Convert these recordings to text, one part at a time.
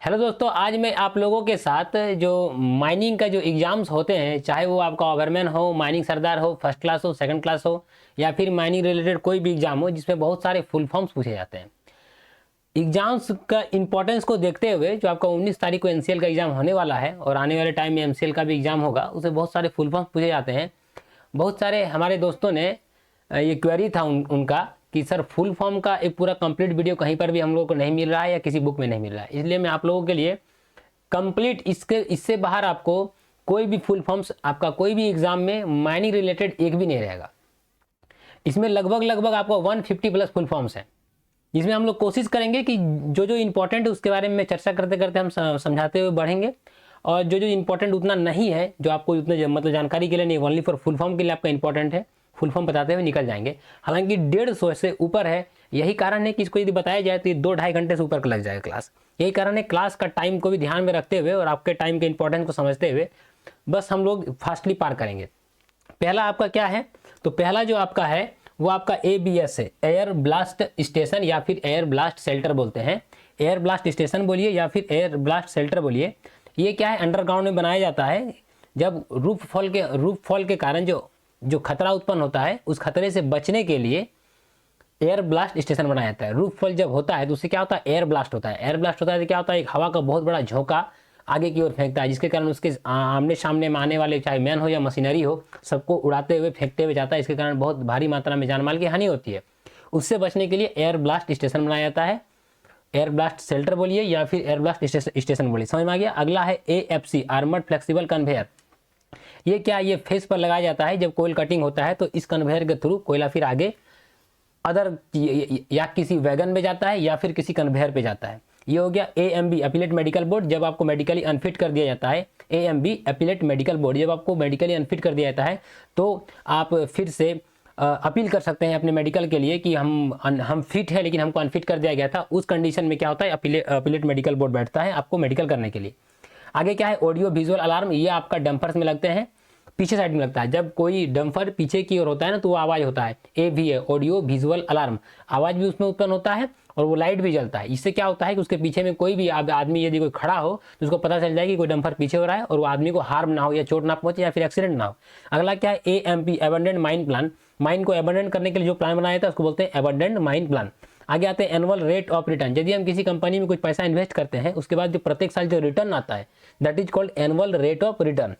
Hello दोस्तों, आज मैं आप लोगों के साथ जो माइनिंग का जो एग्ज़ाम्स होते हैं, चाहे वो आपका ओवरमैन हो, माइनिंग सरदार हो, फर्स्ट क्लास हो, सेकंड क्लास हो, या फिर माइनिंग रिलेटेड कोई भी एग्ज़ाम हो जिसमें बहुत सारे फुल फॉर्म्स पूछे जाते हैं। एग्ज़ाम्स का इंपॉर्टेंस को देखते हुए जो आपका 19 तारीख को एनसीएल का एग्ज़ाम होने वाला है और आने वाले टाइम में एमसीएल का भी एग्ज़ाम होगा, उसमें बहुत सारे फुल फॉर्म्स पूछे जाते हैं। बहुत सारे हमारे दोस्तों ने ये क्वेरी था उनका कि सर फुल फॉर्म का एक पूरा कंप्लीट वीडियो कहीं पर भी हम लोगों को नहीं मिल रहा है या किसी बुक में नहीं मिल रहा है, इसलिए मैं आप लोगों के लिए कंप्लीट इससे बाहर आपको कोई भी फुल फॉर्म्स आपका कोई भी एग्जाम में माइनिंग रिलेटेड एक भी नहीं रहेगा। इसमें लगभग आपको 150 प्लस फुल फॉर्म्स हैं, जिसमें हम लोग कोशिश करेंगे कि जो जो इंपॉर्टेंट है उसके बारे में चर्चा करते करते हम समझाते हुए बढ़ेंगे, और जो जो इंपॉर्टेंट उतना नहीं है, जो आपको उतने मतलब जानकारी के लिए नहीं, ओनली फॉर फुल फॉर्म के लिए आपका इंपॉर्टेंट है, फुल फॉर्म बताते हुए निकल जाएंगे। हालांकि 150 से ऊपर है, यही कारण है कि इसको यदि बताया जाए तो 2-2.5 घंटे से ऊपर का लग जाएगा क्लास। यही कारण है क्लास का टाइम को भी ध्यान में रखते हुए और आपके टाइम के इंपॉर्टेंस को समझते हुए बस हम लोग फास्टली पार करेंगे। पहला आपका क्या है, तो पहला जो आपका है वो आपका ABS है, एयर ब्लास्ट स्टेशन या फिर एयर ब्लास्ट शेल्टर बोलते हैं। एयर ब्लास्ट स्टेशन बोलिए या फिर एयर ब्लास्ट शेल्टर बोलिए। ये क्या है, अंडरग्राउंड में बनाया जाता है। जब रूफ फॉल के कारण जो खतरा उत्पन्न होता है, उस खतरे से बचने के लिए एयर ब्लास्ट स्टेशन बनाया जाता है। रूफ फॉल जब होता है तो उससे क्या होता है, एयर ब्लास्ट होता है। एयर ब्लास्ट होता है तो क्या होता है, एक हवा का बहुत बड़ा झोंका आगे की ओर फेंकता है, जिसके कारण उसके आमने सामने में आने वाले चाहे मैन हो या मशीनरी हो, सबको उड़ाते हुए फेंकते हुए जाता है। इसके कारण बहुत भारी मात्रा में जान माल की हानि होती है। उससे बचने के लिए एयर ब्लास्ट स्टेशन बनाया जाता है। एयर ब्लास्ट शेल्टर बोलिए या फिर एयर ब्लास्ट स्टेशन बोलिए, समझ में आ गया। अगला है AFC, आर्मर्ड फ्लेक्सिबल कन्वेयर। ये क्या, ये फेस पर लगाया जाता है जब कोयल कटिंग होता है, तो इस कन्वेयर के थ्रू कोयला फिर आगे अदर या किसी वैगन में जाता है या फिर किसी कन्वेयर पे जाता है। ये हो गया AMB, अपीलेट मेडिकल बोर्ड, जब आपको मेडिकली अनफिट कर दिया जाता है। AMB, अपीलेट मेडिकल बोर्ड, जब आपको मेडिकली अनफिट कर दिया जाता है तो आप फिर से अपील कर सकते हैं अपने मेडिकल के लिए कि हम फिट है लेकिन हमको अनफिट कर दिया गया था। उस कंडीशन में क्या होता है, अपीलेट मेडिकल बोर्ड बैठता है आपको मेडिकल करने के लिए। आगे क्या है, ऑडियो विजुअल अलार्म। ये आपका डंपर्स में लगते हैं, पीछे साइड में लगता है। जब कोई डंपर पीछे की ओर होता है ना, तो वो आवाज़ होता है, AV है, ऑडियो विजुअल अलार्म। आवाज़ भी उसमें उत्पन्न होता है और वो लाइट भी जलता है। इससे क्या होता है कि उसके पीछे में कोई भी आदमी यदि कोई खड़ा हो तो उसको पता चल जाए कि कोई डंपर पीछे हो रहा है और वो आदमी को हार्म ना हो या चोट ना पहुंचे या फिर एक्सीडेंट ना हो। अगला क्या है, AMP, abundant mine plan. Mine को एबंडेंट करने के लिए जो प्लान बनाया जाता है उसको बोलते हैं एबंडेंट माइन प्लान। आगे आते हैं एनुअल रेट ऑफ रिटर्न। यदि हम किसी कंपनी में कुछ पैसा इन्वेस्ट करते हैं, उसके बाद जो प्रत्येक साल जो रिटर्न आता है, that is called annual rate of return.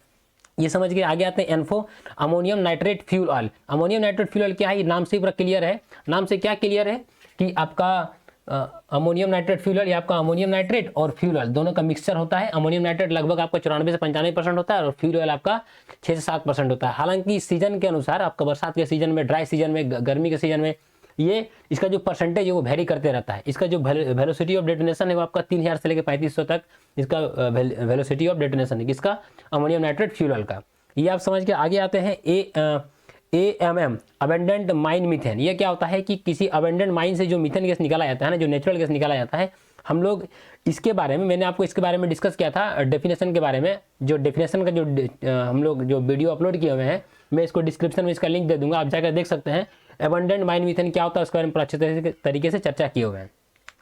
ये समझ के आगे आते हैं NFO, ammonium nitrate fuel oil. Ammonium nitrate fuel oil क्या है, ये नाम से पूरा क्लियर है। नाम से क्या क्लियर है कि आपका अमोनियम नाइट्रेट फ्यूल ऑयल, या आपका अमोनियम नाइट्रेट और फ्यूल ऑयल दोनों का मिक्सचर होता है। अमोनियम नाइट्रेट लगभग आपका 94 से 95% होता है और फ्यूल ऑयल आपका 6 से 7% होता है। हालांकि सीजन के अनुसार आपका बरसात के सीजन में, ड्राई सीजन में, गर्मी के सीजन में ये इसका जो परसेंटेज है वो वेरी करते रहता है। इसका जो वेलोसिटी ऑफ डेटोनेशन है वो आपका 3000 से लेकर 3500 तक इसका वेलोसिटी ऑफ डेटोनेशन है, किसका, अमोनियम नाइट्रेट फ्यूल ऑयल का। ये आप समझ के आगे आते हैं AMM, अबेंडेंट माइन मीथेन। ये क्या होता है कि किसी अबेंडेंट माइन से जो मीथेन गैस निकाला जाता है ना, जो नेचुरल गैस निकाला जाता है, हम लोग इसके बारे में, मैंने आपको इसके बारे में डिस्कस किया था डेफिनेशन के बारे में। जो डेफिनेशन का जो हम लोग जो वीडियो अपलोड किए हुए हैं, मैं इसको डिस्क्रिप्शन में इसका लिंक दे दूंगा, आप जाकर देख सकते हैं। एबंडेंट माइन मीथेन क्या होता है उसके बारे में अच्छे तरीके से चर्चा किए हुए हैं।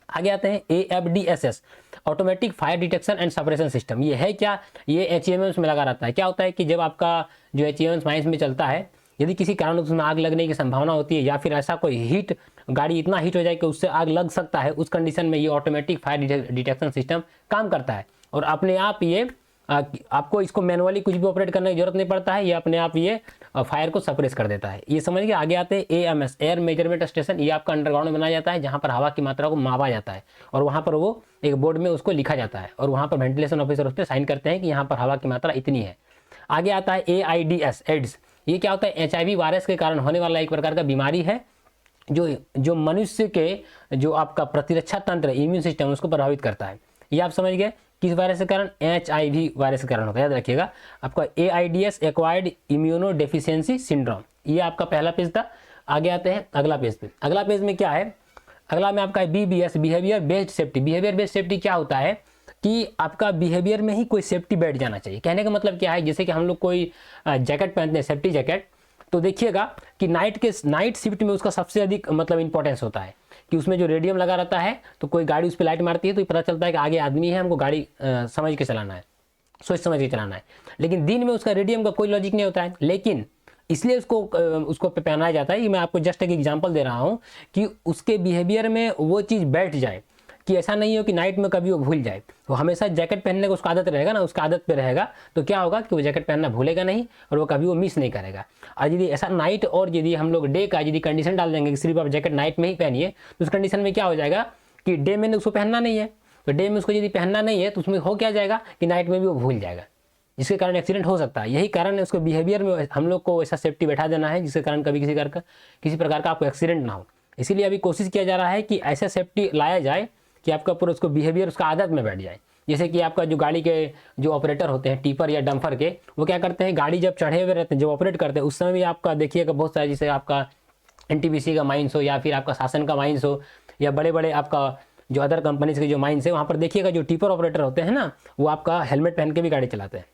आगे आते हैं AFDSS, automatic fire detection and suppression system. ये है क्या, ये HEMS में लगा रहता है। क्या होता है कि जब आपका जो HEMS माइंस में चलता है, यदि किसी कारण उसमें आग लगने की संभावना होती है या फिर ऐसा कोई हीट, गाड़ी इतना हीट हो जाए कि उससे आग लग सकता है, उस कंडीशन में ये ऑटोमेटिक फायर डिटेक्शन सिस्टम काम करता है और अपने आप ये आपको इसको मैनुअली कुछ भी ऑपरेट करने की जरूरत नहीं पड़ता है, ये अपने आप ये फायर को सप्रेस कर देता है। ये समझ के आगे आते हैं AMS, एयर मेजरमेंट स्टेशन। ये आपका अंडरग्राउंड में बनाया जाता है, जहाँ पर हवा की मात्रा को मापा जाता है और वहाँ पर वो एक बोर्ड में उसको लिखा जाता है और वहाँ पर वेंटिलेशन ऑफिसर उस पर साइन करते हैं कि यहाँ पर हवा की मात्रा इतनी है। आगे आता है AIDS, एड्स। ये क्या होता है, HIV वायरस के कारण होने वाला एक प्रकार का बीमारी है जो मनुष्य के जो आपका प्रतिरक्षा तंत्र, इम्यून सिस्टम, उसको प्रभावित करता है। ये आप समझ गए किस वायरस के कारण, HIV वायरस के कारण होता है, याद रखिएगा। आपका AIDS, acquired immuno deficiency syndrome. ये आपका पहला पेज था। आगे आते हैं अगला पेज पे। अगला पेज में क्या है, अगला में आपका BBS, behaviour based safety. Behaviour based safety क्या होता है कि आपका बिहेवियर में ही कोई सेफ्टी बैठ जाना चाहिए। कहने का मतलब क्या है, जैसे कि हम लोग कोई जैकेट पहनते हैं, सेफ्टी जैकेट, तो देखिएगा कि नाइट शिफ्ट में उसका सबसे अधिक मतलब इंपॉर्टेंस होता है। कि उसमें जो रेडियम लगा रहता है, तो कोई गाड़ी उस पर लाइट मारती है तो पता चलता है कि आगे आदमी है, हमको गाड़ी समझ के चलाना है, सोच समझ के चलाना है। लेकिन दिन में उसका रेडियम का कोई लॉजिक नहीं होता है, लेकिन इसलिए उसको पहनाया जाता है। कि मैं आपको जस्ट एक एग्जांपल दे रहा हूँ कि उसके बिहेवियर में वो चीज़ बैठ जाए, कि ऐसा नहीं हो कि नाइट में कभी वो भूल जाए। वो हमेशा जैकेट पहनने का उसका आदत रहेगा ना, उसका आदत पे रहेगा, तो क्या होगा कि वो जैकेट पहनना भूलेगा नहीं और वो कभी वो मिस नहीं करेगा। और यदि ऐसा नाइट और यदि हम लोग डे का यदि कंडीशन डाल देंगे कि सिर्फ आप जैकेट नाइट में ही पहनिए, तो उस कंडीशन में क्या हो जाएगा कि डे में उसको पहनना नहीं है, तो डे में उसको यदि पहनना नहीं है तो उसमें हो क्या जाएगा कि नाइट में भी वो भूल जाएगा, जिसके कारण एक्सीडेंट हो सकता है। यही कारण है उसको बिहेवियर में हम लोग को ऐसा सेफ्टी बैठा देना है जिसके कारण कभी किसी प्रकार का आपको एक्सीडेंट ना हो। इसीलिए अभी कोशिश किया जा रहा है कि ऐसा सेफ्टी लाया जाए कि आपका पूरा उसको बिहेवियर उसका आदत में बैठ जाए। जैसे कि आपका जो गाड़ी के जो ऑपरेटर होते हैं टिपर या डंपर के, वो क्या करते हैं, गाड़ी जब चढ़े हुए रहते हैं, जब ऑपरेट करते हैं उस समय भी आपका देखिएगा बहुत सारे, जैसे आपका एनटीपीसी का माइंस हो या फिर आपका शासन का माइंस हो या बड़े बड़े आपका जो अदर कंपनीज के जो माइंस है, वहाँ पर देखिएगा जो टिपर ऑपरेटर होते हैं ना, वो आपका हेलमेट पहन के भी गाड़ी चलाते हैं,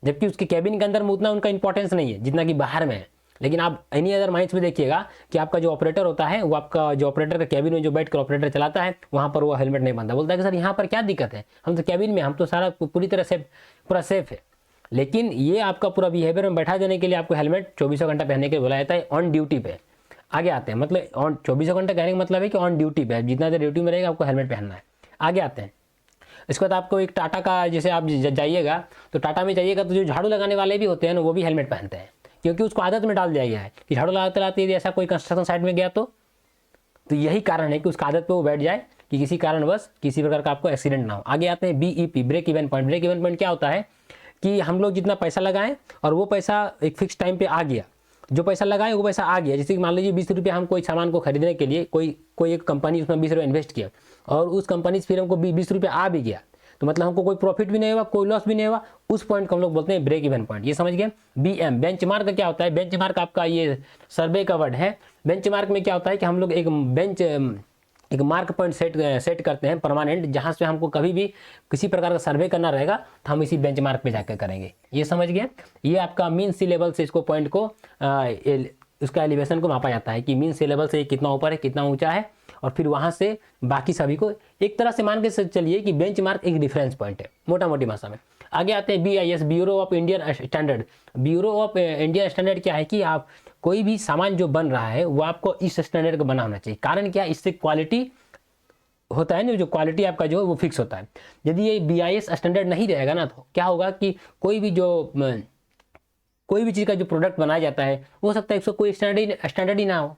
जबकि उसके कैबिन के अंदर में उतना उनका इंपॉर्टेंस नहीं है जितना कि बाहर में है। लेकिन आप एनी अदर माइंस में देखिएगा कि आपका जो ऑपरेटर होता है, वो आपका जो ऑपरेटर का कैबिन में जो बैठ कर ऑपरेटर चलाता है, वहाँ पर वो हेलमेट नहीं बांधता, बोलता है कि सर यहाँ पर क्या दिक्कत है, हम तो कैबिन में, हम तो सारा पूरी तरह से पूरा सेफ है। लेकिन ये आपका पूरा बिहेवियर में बैठा देने के लिए आपको हेलमेट 24 घंटा पहनने के लिए बोला जाता है, ऑन ड्यूटी पे। आगे आते हैं, मतलब ऑन 24 घंटा कहने का मतलब है कि ऑन ड्यूटी पे, जितना देर ड्यूटी में रहेगा आपको हेलमेट पहनना है। आगे आते हैं, इसके बाद आपको एक टाटा का, जैसे आप जाइएगा तो टाटा में जाइएगा तो जो झाड़ू लगाने वाले भी होते हैं ना, वो भी हेलमेट पहनते हैं, क्योंकि उसको आदत में डाल दिया गया है कि झाड़ू लगाते लगाते यदि ऐसा कोई कंस्ट्रक्शन साइट में गया तो यही कारण है कि उसका आदत पे वो बैठ जाए कि किसी कारणवश किसी प्रकार का आपको एक्सीडेंट ना हो। आगे आते हैं BEP, break even point. Break even point क्या होता है कि हम लोग जितना पैसा लगाएं और वो पैसा एक फिक्स टाइम पे आ गया, जो पैसा लगाए वो पैसा आ गया। जैसे कि मान लीजिए 20 रुपये हम कोई सामान को खरीदने के लिए कोई एक कंपनी उसमें 20 रुपये इन्वेस्ट किया और उस कंपनी से फिर हमको 20 रुपये आ भी गया, तो मतलब हमको कोई प्रॉफिट भी नहीं हुआ, कोई लॉस भी नहीं हुआ, उस पॉइंट को हम लोग बोलते हैं ब्रेक इवन पॉइंट। ये समझ गए। BM, बेंचमार्क का क्या होता है, बेंचमार्क आपका ये सर्वे का वर्ड है। बेंचमार्क में क्या होता है कि हम लोग एक मार्क पॉइंट सेट करते हैं परमानेंट, जहाँ से हमको कभी भी किसी प्रकार का सर्वे करना रहेगा तो हम इसी बेंचमार्क पे जाकर करेंगे। ये समझ गए। ये आपका मीन सी लेवल से इसको पॉइंट को उसका एलिवेशन को मापा जाता है कि मीन सी लेवल से कितना ऊपर है, कितना ऊंचा है, और फिर वहाँ से बाकी सभी को एक तरह से मान के चलिए कि बेंचमार्क एक डिफरेंस पॉइंट है मोटा मोटी भाषा में। आगे आते हैं BIS, bureau of Indian standard. Bureau of Indian standard क्या है कि आप कोई भी सामान जो बन रहा है वो आपको इस स्टैंडर्ड का बना होना चाहिए। कारण क्या, इससे क्वालिटी होता है ना, जो क्वालिटी आपका जो है वो फिक्स होता है। यदि ये BIS स्टैंडर्ड नहीं रहेगा ना, तो क्या होगा कि कोई भी चीज़ का जो प्रोडक्ट बनाया जाता है हो सकता है उसको कोई स्टैंडर्ड ही ना हो,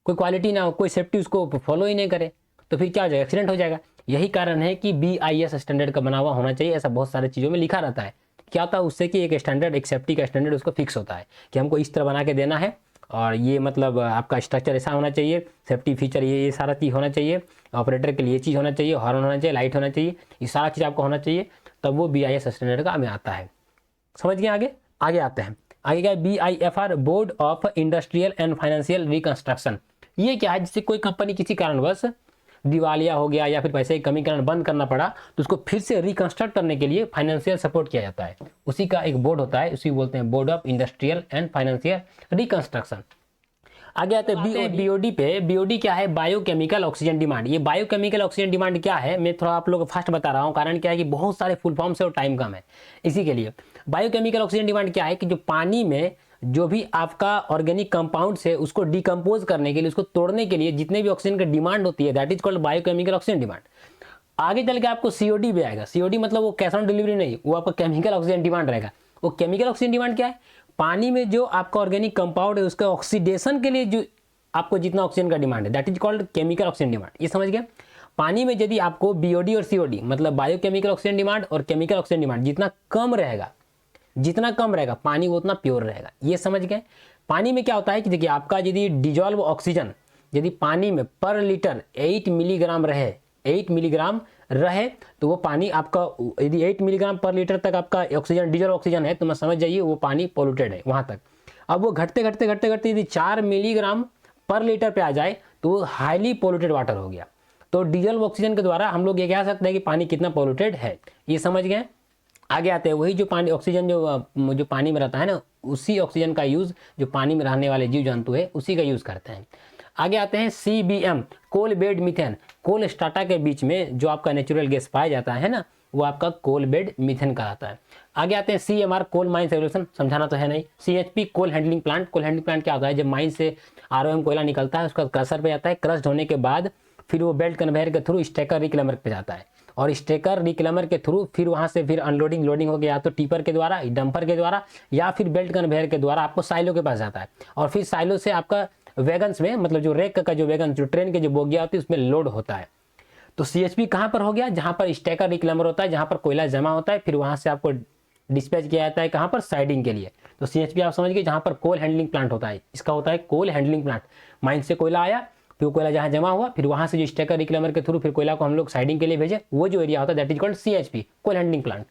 कोई क्वालिटी ना हो, कोई सेफ्टी उसको फॉलो ही नहीं करे, तो फिर क्या हो जाएगा, एक्सीडेंट हो जाएगा। यही कारण है कि BIS स्टैंडर्ड का बना हुआ होना चाहिए। ऐसा बहुत सारी चीज़ों में लिखा रहता है। क्या होता है उससे कि एक स्टैंडर्ड, एक सेफ्टी का स्टैंडर्ड उसको फिक्स होता है कि हमको इस तरह बना के देना है, और ये मतलब आपका स्ट्रक्चर ऐसा होना चाहिए, सेफ्टी फीचर ये सारा चीज़ होना चाहिए, ऑपरेटर के लिए ये चीज़ होना चाहिए, हॉर्न होना चाहिए, लाइट होना चाहिए, ये सारा चीज़ आपको होना चाहिए, तब वो BIS स्टैंडर्ड का हमें आता है। समझ गए। आगे आते हैं। आगे क्या है, BIFR, board of industrial and financial reconstruction. ये क्या है, जिससे कोई कंपनी किसी कारणवश दिवालिया हो गया या फिर पैसे की कमी कारण बंद करना पड़ा, तो उसको फिर से रिकंस्ट्रक्ट करने के लिए फाइनेंशियल सपोर्ट किया जाता है। उसी का एक बोर्ड होता है, उसी बोलते हैं board of industrial and financial reconstruction. आगे आते हैं BOD पे। BOD क्या है, बायोकेमिकल ऑक्सीजन डिमांड। ये बायोकेमिकल ऑक्सीजन डिमांड क्या है, मैं थोड़ा आप लोग को फास्ट बता रहा हूँ, कारण क्या है कि बहुत सारे फुल फॉर्म से और टाइम कम है, इसी के लिए। बायोकेमिकल ऑक्सीजन डिमांड क्या है कि जो पानी में जो भी आपका ऑर्गेनिक कंपाउंड्स है उसको डिकम्पोज करने के लिए, उसको तोड़ने के लिए जितने भी ऑक्सीजन की डिमांड होती है, that is called biochemical oxygen demand. आगे चल के आपको COD भी आएगा। COD मतलब वो कैश ऑन डिलीवरी नहीं, वो आपका केमिकल ऑक्सीजन डिमांड रहेगा। वो केमिकल ऑक्सीजन डिमांड क्या है, पानी में जो आपका ऑर्गेनिक कंपाउंड है उसका ऑक्सीडेशन के लिए जो आपको जितना ऑक्सीजन का डिमांड है, that is called chemical oxygen demand. ये समझ गए। पानी में यदि आपको BOD और COD मतलब बायोकेमिकल ऑक्सीजन डिमांड और केमिकल ऑक्सीजन डिमांड जितना कम रहेगा पानी वो उतना प्योर रहेगा। ये समझ गए। पानी में क्या होता है कि देखिए आपका यदि डिजॉल्व ऑक्सीजन यदि पानी में पर लीटर 8 मिलीग्राम रहे तो वो पानी आपका, यदि 8 मिलीग्राम पर लीटर तक आपका ऑक्सीजन डिजॉल्व ऑक्सीजन है तो मैं समझ जाइए वो पानी पोल्यूटेड है वहाँ तक। अब वो घटते घटते यदि 4 मिलीग्राम पर लीटर पे आ जाए तो वो हाईली पोल्यूटेड वाटर हो गया। तो डिजॉल्व ऑक्सीजन के द्वारा हम लोग ये कह सकते हैं कि पानी कितना पोल्यूटेड है। ये समझ गए। आगे आते हैं, वही जो पानी ऑक्सीजन जो पानी में रहता है ना, उसी ऑक्सीजन का यूज़ जो पानी में रहने वाले जीव जंतु है उसी का यूज़ करते हैं। आगे आते हैं CBM, कोल बेड मीथेन, कोल स्ट्राटा के बीच में जो आपका नेचुरल गैस पाया जाता है ना, वो आपका कोल बेड मीथेन कहलाता है। आगे आते हैं CMR, कोल माइंस रेगुलेशन, समझाना तो है नहीं। CHP, coal handling plant, coal handling plant क्या होता है, जब माइन से ROM कोयला निकलता है, उसका क्रशर पे जाता है, क्रश्ड होने के बाद फिर वो बेल्ट कन्वेयर के थ्रू स्टेकर रिक्लेमर पे जाता है, और स्टेकर रिक्लेमर के थ्रू फिर वहाँ से फिर अनलोडिंग लोडिंग हो गया, या तो टिपर के द्वारा, डंपर के द्वारा, या फिर बेल्ट कन्वेयर के द्वारा आपको साइलो के पास जाता है, और फिर साइलो से आपका वैगन्स में, मतलब जो रेक का जो वैगन, जो ट्रेन के जो बोगिया होती है उसमें लोड होता है। तो CHP कहाँ पर हो गया, जहाँ पर स्टेकर रिक्लेमर होता है, जहाँ पर कोयला जमा होता है, फिर वहाँ से आपको डिस्पैच किया जाता है कहाँ पर, साइडिंग के लिए। तो CHP आप समझ गए, जहाँ पर कोल हैंडलिंग प्लांट होता है, इसका होता है कोल हैंडलिंग प्लांट। माइन से कोयला आया, फिर कोयला जहाँ जमा हुआ, फिर वहाँ से जो स्टेकर रिक्लेमर के थ्रू फिर कोयला को हम लोग साइडिंग के लिए भेजे, वो जो एरिया होता है that is called CHP, coal handling plant.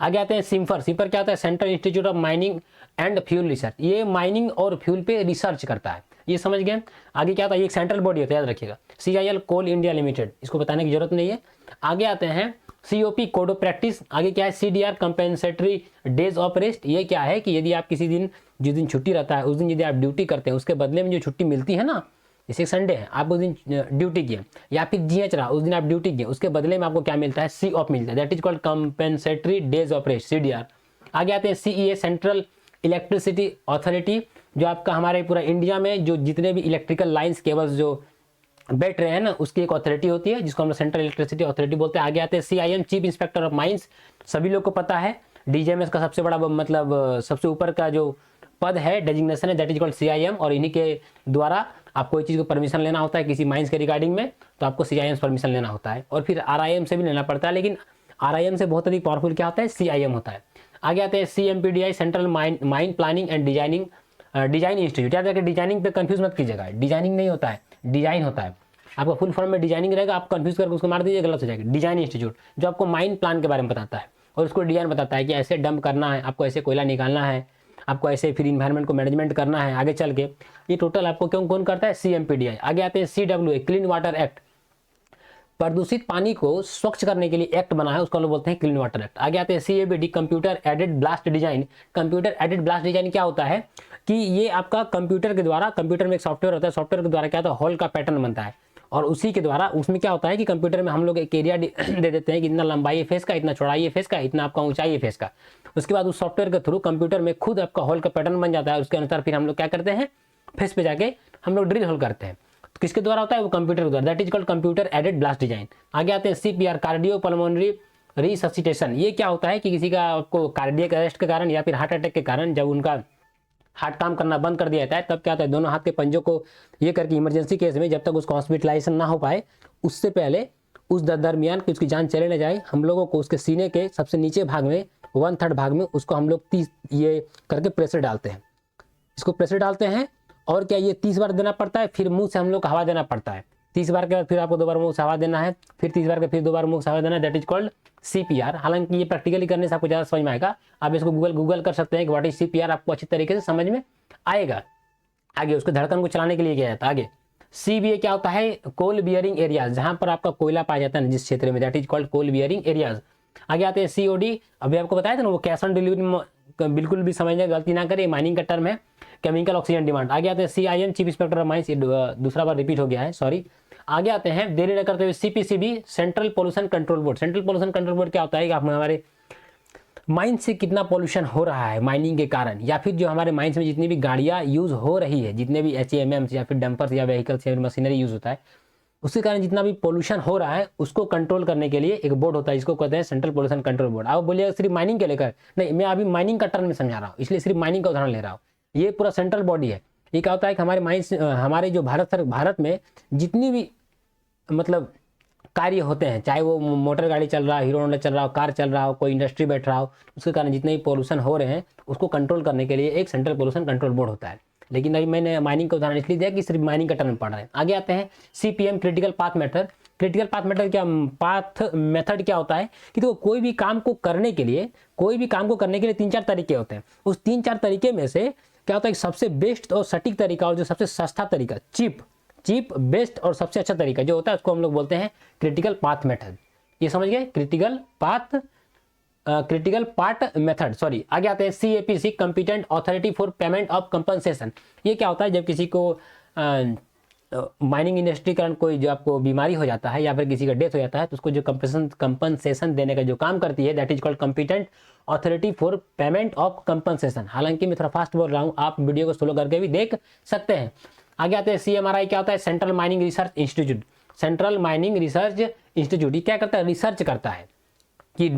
आगे आते हैं सिम्फर। सिम्फर क्या होता है, central institute of mining and fuel research, ये माइनिंग और फ्यूल पे रिसर्च करता है, ये समझ गए। आगे क्या होता है, ये एक सेंट्रल बॉडी होता है, याद रखिएगा। CIL, कोल इंडिया लिमिटेड, इसको बताने की जरूरत नहीं है। आगे आते हैं COP, कोड ऑफ प्रैक्टिस। आगे क्या है, CDR, compensatory days of rest, ये क्या है कि यदि आप किसी दिन, जिस दिन छुट्टी रहता है उस दिन यदि आप ड्यूटी करते हैं, उसके बदले में जो छुट्टी मिलती है ना, जैसे संडे है, आप उस दिन ड्यूटी किए, या फिर GH रहा उस दिन आप ड्यूटी किए, उसके बदले में आपको क्या मिलता है, C ऑफ मिलता है, that is called compensatory days of rest, CDR। आगे आते हैं CEA, सेंट्रल इलेक्ट्रिसिटी अथॉरिटी, जो आपका हमारे पूरा इंडिया में जो जितने भी इलेक्ट्रिकल लाइन्स, केबल्स जो बैठ रहे हैं ना, उसकी एक अथॉरिटी होती है जिसको हम लोग सेंट्रल इलेक्ट्रिसिटी अथॉरिटी बोलते हैं। आगे आते हैं CIM, chief inspector of mines, सभी लोग को पता है। DGMS का सबसे बड़ा मतलब सबसे ऊपर का जो पद है, डेजिग्नेशन है, दैट इज कॉल्ड CIM, और इन्हीं के द्वारा आप कोई चीज़ को परमिशन लेना होता है किसी माइंस के रिगार्डिंग में, तो आपको CIM परमिशन लेना होता है, और फिर RIM से भी लेना पड़ता है, लेकिन RIM से बहुत अधिक पावरफुल क्या होता है, CIM होता है। आगे आते हैं CMPDI, central mine planning and designing, design institute. याद रखिए, डिजाइनिंग पे कंफ्यूज मत कीजिएगा, डिजाइनिंग नहीं होता है, डिजाइन होता है। आपका फुल फॉर्म में डिजाइनिंग रहेगा, आप कंफ्यूज करके उसको मार दीजिए, गलत हो जाएगा। डिजाइन इंस्टीट्यूट जो आपको माइन प्लान के बारे में बताता है, और उसको डिजाइन बताता है कि ऐसे डंप करना है, आपको ऐसे कोयला निकालना है, आपको ऐसे फिर इन्वायरमेंट को मैनेजमेंट करना है आगे चल के। ये टोटल आपको क्यों कौन करता है, CMPDI। आगे आते हैं CWA, क्लीन वाटर एक्ट, प्रदूषित पानी को स्वच्छ करने के लिए एक्ट बना है, उसको हम लोग बोलते हैं क्लीन वाटर एक्ट। आगे आते हैं CABD, computer aided blast design. Computer aided blast design क्या होता है कि ये आपका कंप्यूटर के द्वारा, कंप्यूटर में एक सॉफ्टवेयर होता है, सॉफ्टवेयर के द्वारा क्या होता है, हॉल का पैटर्न बनता है, और उसी के द्वारा उसमें क्या होता है कि कंप्यूटर में हम लोग एक एरिया दे देते हैं कि इतना लंबाई है फेस का, इतना चौड़ाई है फेस का, इतना आपका ऊंचाई है फेस का। उसके बाद उस सॉफ्टवेयर के थ्रू कंप्यूटर में खुद आपका हॉल का पैटर्न बन जाता है, उसके अनुसार फिर हम लोग क्या करते हैं, फेस पे जाके हम लोग ड्रिल होल करते हैं। तो किसके द्वारा होता है, वो कंप्यूटर के द्वारा, that is called computer aided blast design. आगे आते हैं CPR, कार्डियो पल्मोनरी रिससिटेशन। ये क्या होता है कि किसी का आपको कार्डियक अरेस्ट के कारण या फिर हार्ट अटैक के कारण जब उनका हार्ट काम करना बंद कर दिया जाता है, तब क्या होता है, दोनों हाथ के पंजों को ये करके इमरजेंसी केस में जब तक उसको हॉस्पिटलाइजेशन ना हो पाए, उससे पहले उस दरमियान कि उसकी जान चले न जाए, हम लोगों को उसके सीने के सबसे नीचे भाग में 1/3 भाग में उसको हम लोग 30 ये करके प्रेशर डालते हैं, इसको प्रेशर डालते हैं, और क्या ये 30 बार देना पड़ता है, फिर मुंह से हम लोग को हवा देना पड़ता है। 30 बार के बाद फिर आपको 2 बार मुंह से हवा देना है, फिर 30 बार के फिर 2 बार मुंह से हवा देना है, दैट इज कॉल्ड CPR। हालांकि ये प्रैक्टिकली करने से आपको ज़्यादा समझ में आएगा, आप इसको गूगल कर सकते हैं कि व्हाट इज CPR, आपको अच्छी तरीके से समझ में आएगा। आगे उसके धड़कन को चलाने के लिए किया जाता है। आगे CBA क्या होता है, कोल बियरिंग एरियाज, जहां पर आपका कोयला पाया जाता है जिस क्षेत्र में, that is called coal bearing areas. आगे आते हैं COD, अभी आपको बताया था ना वो कैश ऑन डिलीवरी, बिल्कुल भी समझने गलती ना करें, माइनिंग का टर्म है, केमिकल ऑक्सीजन डिमांड। आगे आते हैं CIM, chief inspector of mines, दूसरा बार रिपीट हो गया है, सॉरी। आगे आते हैं देरी न करते हुए CPCB, central pollution control board. Central pollution control board क्या होता है कि आप हमारे माइंड से कितना पोल्यूशन हो रहा है माइनिंग के कारण, या फिर जो हमारे माइंस में जितनी भी गाड़ियाँ यूज़ हो रही है, जितने भी HMMs या फिर डंपर्स या व्हीकल्स या मशीनरी यूज़ होता है, उसके कारण जितना भी पोल्यूशन हो रहा है उसको कंट्रोल करने के लिए एक बोर्ड होता है, जिसको कहते हैं सेंट्रल पोल्यूशन कंट्रोल बोर्ड। आप बोलिएगा सिर्फ माइनिंग के लेकर, नहीं, मैं अभी माइनिंग का टर्म में समझा रहा हूँ, इसलिए सिर्फ माइनिंग का उदाहरण ले रहा हूँ। ये पूरा सेंट्रल बॉडी है। ये क्या होता है कि हमारे माइंस, हमारे जो भारत में जितनी भी मतलब कार्य होते हैं, चाहे वो मोटर गाड़ी चल रहा है, हीरो होंडा चल रहा हो, कार चल रहा हो, कोई इंडस्ट्री बैठ रहा हो, उसके कारण जितने भी पोल्यूशन हो रहे हैं उसको कंट्रोल करने के लिए एक सेंट्रल पोल्यूशन कंट्रोल बोर्ड होता है। लेकिन अभी मैंने माइनिंग का उदाहरण इसलिए दिया कि सिर्फ माइनिंग का टर्म पढ़ रहे हैं। आगे आते हैं CPM, critical path method. Critical path method क्या, पाथ मेथड क्या होता है कि देखो कोई भी काम को करने के लिए 3-4 तरीके होते हैं। उस 3-4 तरीके में से क्या होता है कि सबसे बेस्ट और सटीक तरीका और जो सबसे सस्ता तरीका, चीप बेस्ट और सबसे अच्छा तरीका जो होता है उसको हम लोग बोलते हैं क्रिटिकल पाथ मेथड। ये समझ गए, क्रिटिकल पार्ट मेथड, सॉरी। आगे आते हैं CAPC, competent authority for payment of compensation. ये क्या होता है, जब किसी को माइनिंग इंडस्ट्री के कारण कोई जो आपको बीमारी हो जाता है या फिर किसी का डेथ हो जाता है तो उसको जो कंपनसेशन देने का जो काम करती है that is called competent authority for payment of compensation. हालांकि मैं थोड़ा फास्ट बोल रहा हूँ, आप वीडियो को स्लो करके भी देख सकते हैं। आगे आते हैं CMRI क्या होता है, central mining research institute. Central mining research institute ये क्या करता है, रिसर्च करता है कि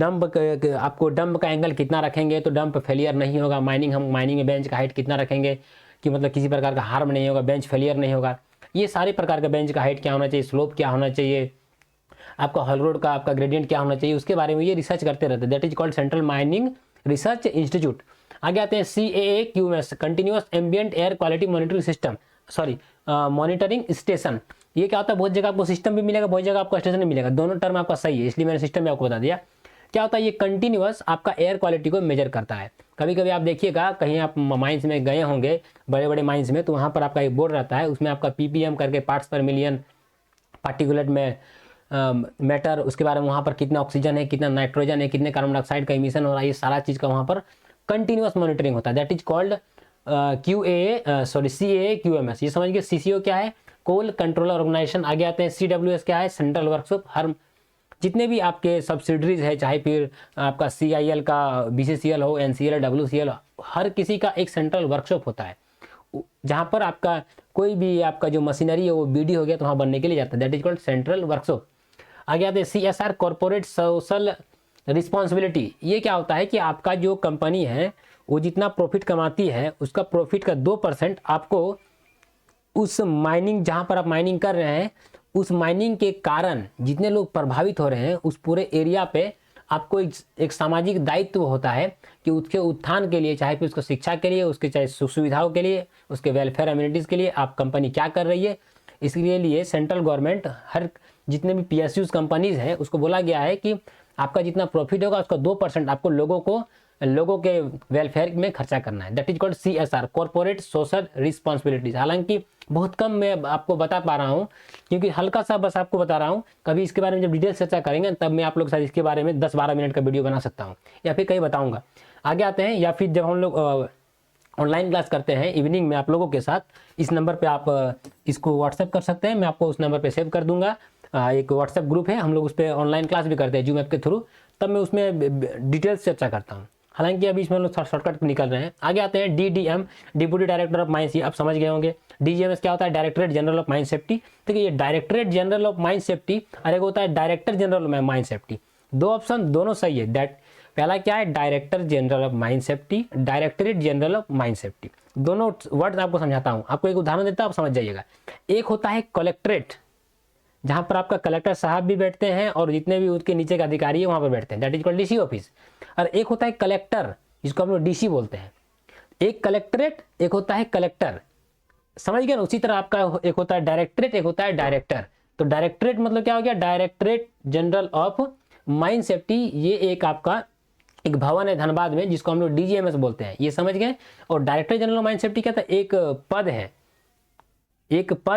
आपको डंप का एंगल कितना रखेंगे तो डंप फेलियर नहीं होगा, हम माइनिंग में बेंच का हाइट कितना रखेंगे कि मतलब किसी प्रकार का हार्म नहीं होगा, बेंच फेलियर नहीं होगा। ये सारे प्रकार का बेंच का हाइट क्या होना चाहिए, स्लोप क्या होना चाहिए, आपका हॉल रोड का आपका ग्रेडियंट क्या होना चाहिए, उसके बारे में ये रिसर्च करते रहते हैं। That is called central mining research institute. आगे आते हैं CAAQS continuous ambient air quality monitoring system, monitoring station. ये क्या होता है, बहुत जगह आपको सिस्टम भी मिलेगा, बहुत जगह आपको स्टेशन भी मिलेगा, दोनों टर्म आपका सही है, इसलिए मैंने सिस्टम भी आपको बता दिया। क्या होता है, ये कंटिन्यूअस आपका एयर क्वालिटी को मेजर करता है। कभी कभी आप देखिएगा कहीं आप माइंस में गए होंगे, बड़े बड़े माइंस में, तो वहाँ पर आपका एक बोर्ड रहता है, उसमें आपका PPM करके पार्ट्स पर मिलियन, पार्टिकुलेट में मैटर, उसके बारे में वहाँ पर कितना ऑक्सीजन है, कितना नाइट्रोजन है, कितने कार्बन डाइऑक्साइड का इमिशन हो रहा है, ये सारा चीज़ का वहाँ पर कंटिन्यूअस मॉनिटरिंग होता है। That is called CAAQMS। ये समझ गए। CCO क्या है, कोल कंट्रोलर ऑर्गेनाइजेशन। आगे आते हैं CWS क्या है, सेंट्रल वर्कशॉप। हर जितने भी आपके सब्सिडरीज है, चाहे फिर आपका CIL का BCCL हो, NCL, WCL, हर किसी का एक सेंट्रल वर्कशॉप होता है जहाँ पर आपका कोई भी आपका जो मशीनरी है वो BD हो गया तो वहाँ बनने के लिए जाता है। That is called central workshop. आगे आते हैं CSR कॉर्पोरेट सोशल रिस्पॉन्सिबिलिटी। ये क्या होता है कि आपका जो कंपनी है वो जितना प्रॉफिट कमाती है उसका प्रॉफिट का 2% आपको उस माइनिंग, जहाँ पर आप माइनिंग कर रहे हैं, उस माइनिंग के कारण जितने लोग प्रभावित हो रहे हैं उस पूरे एरिया पे आपको एक सामाजिक दायित्व होता है कि उसके उत्थान के लिए, चाहे फिर उसको शिक्षा के लिए, उसके चाहे सुख सुविधाओं के लिए, उसके वेलफेयर अम्यूनिटीज़ के लिए आप कंपनी क्या कर रही है। इसके लिए सेंट्रल गवर्नमेंट हर जितने भी PSUs कंपनीज हैं उसको बोला गया है कि आपका जितना प्रॉफिट होगा उसका 2% आपको लोगों के वेलफेयर में खर्चा करना है। That is called CSR corporate social responsibilities. हालांकि बहुत कम मैं आपको बता पा रहा हूँ क्योंकि हल्का सा बस आपको बता रहा हूँ, कभी इसके बारे में जब डिटेल चर्चा करेंगे तब मैं आप लोग के साथ इसके बारे में 10-12 मिनट का वीडियो बना सकता हूँ या फिर कहीं बताऊँगा। आगे आते हैं, या फिर जब हम लोग ऑनलाइन क्लास करते हैं इवनिंग में आप लोगों के साथ, इस नंबर पे आप इसको व्हाट्सएप कर सकते हैं, मैं आपको उस नंबर पे सेव कर दूंगा। एक व्हाट्सएप ग्रुप है, हम लोग उस पर ऑनलाइन क्लास भी करते हैं जूम ऐप के थ्रू, तब मैं उसमें डिटेल्स चर्चा करता हूँ। हालांकि अभी इसमें हम लोग शॉर्टकट निकल रहे हैं। आगे आते हैं DDM deputy director of mines. ये आप समझ गए होंगे। DGMS क्या होता है, directorate general of mine safety. देखिए ये directorate general of mine safety और एक होता है director general of mine safety. दो ऑप्शन दोनों सही है। दैट पहला क्या है, director general of mine safety, directorate general of mine safety. दोनों वर्ड आपको समझाता हूँ, आपको एक उदाहरण देता हूँ, आप समझ जाइएगा। एक होता है कलेक्ट्रेट, जहाँ पर आपका कलेक्टर साहब भी बैठते हैं और जितने भी उसके नीचे के अधिकारी है वहाँ पर बैठते हैं, that is called DC office. और एक होता है कलेक्टर, जिसको हम लोग DC बोलते हैं। एक कलेक्ट्रेट, एक होता है कलेक्टर, समझ गए ना। उसी तरह आपका एक होता है डायरेक्टरेट, एक होता है डायरेक्टर। तो डायरेक्टरेट मतलब क्या हो गया, directorate general of mine safety. ये एक आपका एक भवन है धनबाद में जिसको हम लोग DGMS बोलते हैं, ये समझ गए। और director general of mine safety क्या था, एक पद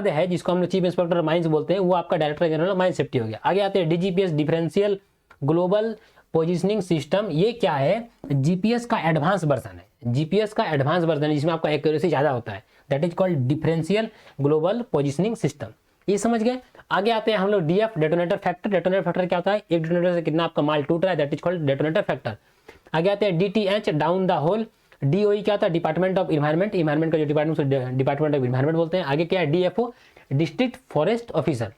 है जिसको हम लोग चीफ इंस्पेक्टर माइंस बोलते हैं, वो आपका director general of mine safety हो गया। आगे आते हैं DGPS differential global positioning system. ये क्या है, GPS का एडवांस वर्जन है। GPS का एडवांस वर्जन है जिसमें आपका एक्यूरेसी ज़्यादा होता है। That is called differential global positioning system, ये समझ गए। आगे आते हैं हम लोग DF detonator factor. Detonator factor क्या होता है, एक डेटोनेटर से कितना आपका माल टूट रहा है, that is called detonator factor. आगे आते हैं DTH down the hole. DOE क्या था, डिपार्टमेंट ऑफ इन्वायरमेंट, इन्वायरमेंट का जो डिपार्टमेंट ऑफ इन्वायरमेंट बोलते हैं। आगे क्या है DFO डिस्ट्रिक्ट फॉरेस्ट ऑफिसर।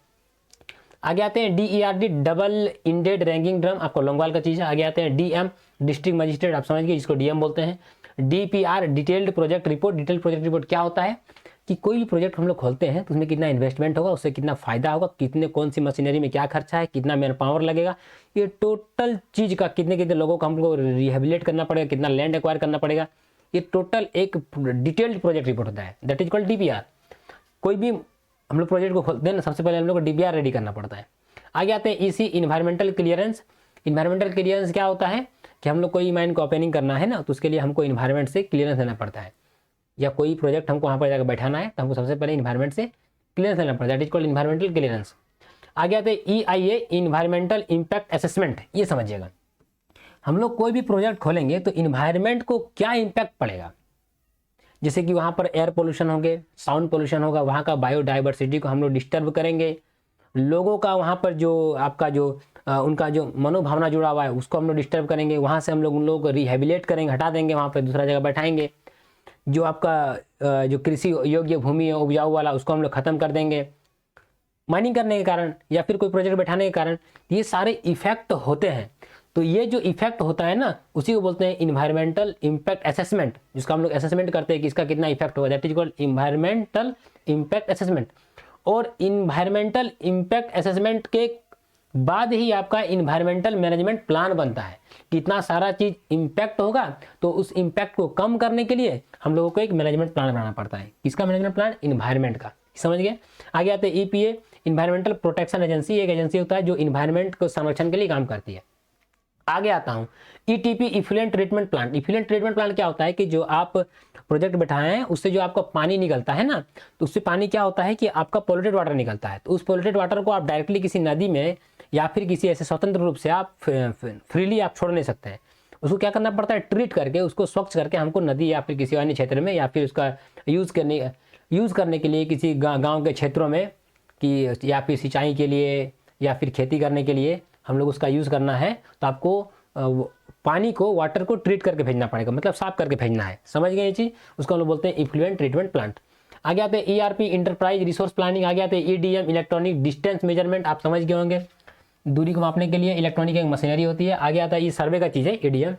आगे आते हैं DERD double ended ranging drum, आपको लोंगवाल का चीज़ है। आगे आते हैं DM डिस्ट्रिक्ट मजिस्ट्रेट, आप समझ गए, जिसको DM बोलते हैं। DPR detailed project report. Detailed project report क्या होता है कि कोई भी प्रोजेक्ट हम लोग खोलते हैं तो उसमें कितना इन्वेस्टमेंट होगा, उससे कितना फायदा होगा, कितने कौन सी मशीनरी में क्या खर्चा है, कितना मैन पावर लगेगा, ये टोटल चीज़ का कितने कितने लोगों को हमको रिहेबिलिट करना पड़ेगा, कितना लैंड एक्वायर करना पड़ेगा, ये टोटल एक डिटेल्ड प्रोजेक्ट रिपोर्ट होता है। That is called DPR। कोई भी हम लोग प्रोजेक्ट को खोलते हैं ना, सबसे पहले हम लोग को DPR रेडी करना पड़ता है। आगे आते हैं EC environmental clearance. Environmental clearance क्या होता है कि हम लोग कोई माइन को ओपनिंग करना है ना, तो उसके लिए हमको इन्वायरमेंट से क्लियरेंस लेना पड़ता है, या कोई प्रोजेक्ट हमको वहाँ पर जाकर बैठाना है तो हमको सबसे पहले इन्वायरमेंट से क्लियरेंस लेना पड़ता है। That is called environmental clearance. आगे आते हैं EIA इन्वायरमेंटल इम्पैक्ट असेसमेंट। ये समझिएगा, हम लोग कोई भी प्रोजेक्ट खोलेंगे तो इन्वायरमेंट को क्या इम्पैक्ट पड़ेगा, जैसे कि वहाँ पर एयर पोल्यूशन होंगे, साउंड पोल्यूशन होगा, वहाँ का बायोडाइवर्सिटी को हम लोग डिस्टर्ब करेंगे, लोगों का वहाँ पर जो आपका जो उनका जो मनोभावना जुड़ा हुआ है उसको हम लोग डिस्टर्ब करेंगे, वहाँ से हम लोग उन लोगों को रिहेबिलेट करेंगे, हटा देंगे, वहाँ पर दूसरा जगह बैठाएंगे। जो आपका जो कृषि योग्य भूमि है उपजाऊ वाला उसको हम लोग खत्म कर देंगे माइनिंग करने के कारण या फिर कोई प्रोजेक्ट बैठाने के कारण। ये सारे इफेक्ट होते हैं। तो ये जो इफेक्ट होता है ना उसी को बोलते हैं इन्वायरमेंटल इम्पैक्ट असेसमेंट, जिसका हम लोग असेसमेंट करते हैं कि इसका कितना इफेक्ट होगा, that is called environmental impact assessment. और इन्वायरमेंटल इम्पैक्ट असेसमेंट के बाद ही आपका इन्वायरमेंटल मैनेजमेंट प्लान बनता है। कितना सारा चीज इम्पैक्ट होगा तो उस इम्पैक्ट को कम करने के लिए हम लोगों को एक मैनेजमेंट प्लान बनाना पड़ता है। किसका मैनेजमेंट प्लान? इन्वायरमेंट का। समझ गए? आगे आते हैं ईपीए, इन्वायरमेंटल प्रोटेक्शन एजेंसी। एक एजेंसी होता है जो इन्वायरमेंट को संरक्षण के लिए काम करती है। आगे आता हूं ETP, effluent treatment plant. Effluent treatment plant क्या होता है कि जो आप प्रोजेक्ट बैठाए हैं उससे जो आपका पानी निकलता है ना, तो उससे पानी क्या होता है कि आपका पोल्यूटेड वाटर निकलता है। तो उस पोल्यूटेड वाटर को आप डायरेक्टली किसी नदी में या फिर किसी ऐसे स्वतंत्र रूप से आप फ्रीली आप छोड़ नहीं सकते हैं। उसको क्या करना पड़ता है? ट्रीट करके उसको स्वच्छ करके हमको नदी या फिर किसी अन्य क्षेत्र में या फिर उसका यूज़ करने के लिए किसी गाँव के क्षेत्रों में कि या फिर सिंचाई के लिए या फिर खेती करने के लिए हम लोग उसका यूज़ करना है, तो आपको पानी को, वाटर को ट्रीट करके भेजना पड़ेगा, मतलब साफ करके भेजना है। समझ गए ये चीज़? उसको हम लोग बोलते हैं इफ्लुएंट ट्रीटमेंट प्लांट। आगे आते हैं ईआरपी, इंटरप्राइज रिसोर्स प्लानिंग। आगे आते हैं ईडीएम, इलेक्ट्रॉनिक डिस्टेंस मेजरमेंट। आप समझ गए होंगे, दूरी को मापने के लिए इलेक्ट्रॉनिक एक मशीनरी होती है। आगे आता है ये सर्वे का चीज़ है ईडीएम।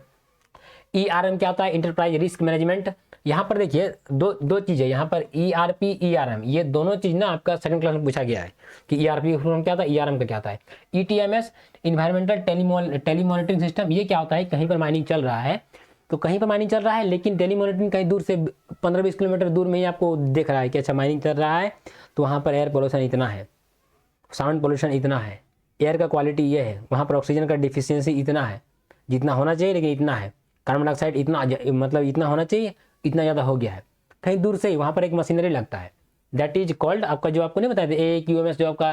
ईआरएम क्या होता है? Enterprise risk management. यहाँ पर देखिए दो चीज़ें, यहाँ पर ईआरपी, ईआरएम, ये दोनों चीज़ ना आपका सेकंड क्लास में पूछा गया है कि ईआरपी क्या था, ईआरएम का क्या था। ईटीएमएस, इन्वायरमेंटल टेलीमॉनिटरिंग सिस्टम। ये क्या होता है? कहीं पर माइनिंग चल रहा है, तो कहीं पर माइनिंग चल रहा है लेकिन टेलीमॉनिटरिंग कहीं दूर से 15-20 किलोमीटर दूर में ही आपको देख रहा है कि अच्छा माइनिंग चल रहा है, तो वहाँ पर एयर पोल्यूशन इतना है, साउंड पोल्यूशन इतना है, एयर का क्वालिटी ये है, वहाँ पर ऑक्सीजन का डिफिशियंसी इतना है, जितना होना चाहिए लेकिन इतना है, कार्बन डाइऑक्साइड इतना, मतलब इतना होना चाहिए, इतना ज़्यादा हो गया है। कहीं दूर से ही वहाँ पर एक मशीनरी लगता है, दैट इज कॉल्ड, आपका जो आपको नहीं बताया था AAQMS, जो आपका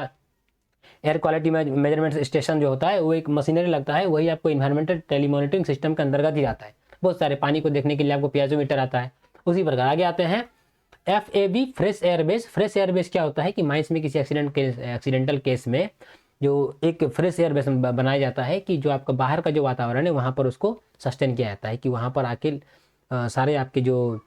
एयर क्वालिटी मेजरमेंट स्टेशन जो होता है वो एक मशीनरी लगता है, वही आपको इन्वायरमेंटल टेलीमॉनिटरिंग सिस्टम के अंतर्गत ही आता है। बहुत सारे पानी को देखने के लिए आपको पियाजोमीटर आता है, उसी प्रकार। आगे आते हैं FAB, fresh air base. Fresh air base क्या होता है कि माइंस में किसी एक्सीडेंटल केस में जो एक फ्रेश एयर बेस बनाया जाता है कि जो आपका बाहर का जो वातावरण है वहाँ पर उसको सस्टेन किया जाता है, कि वहाँ पर आके सारे आपके जो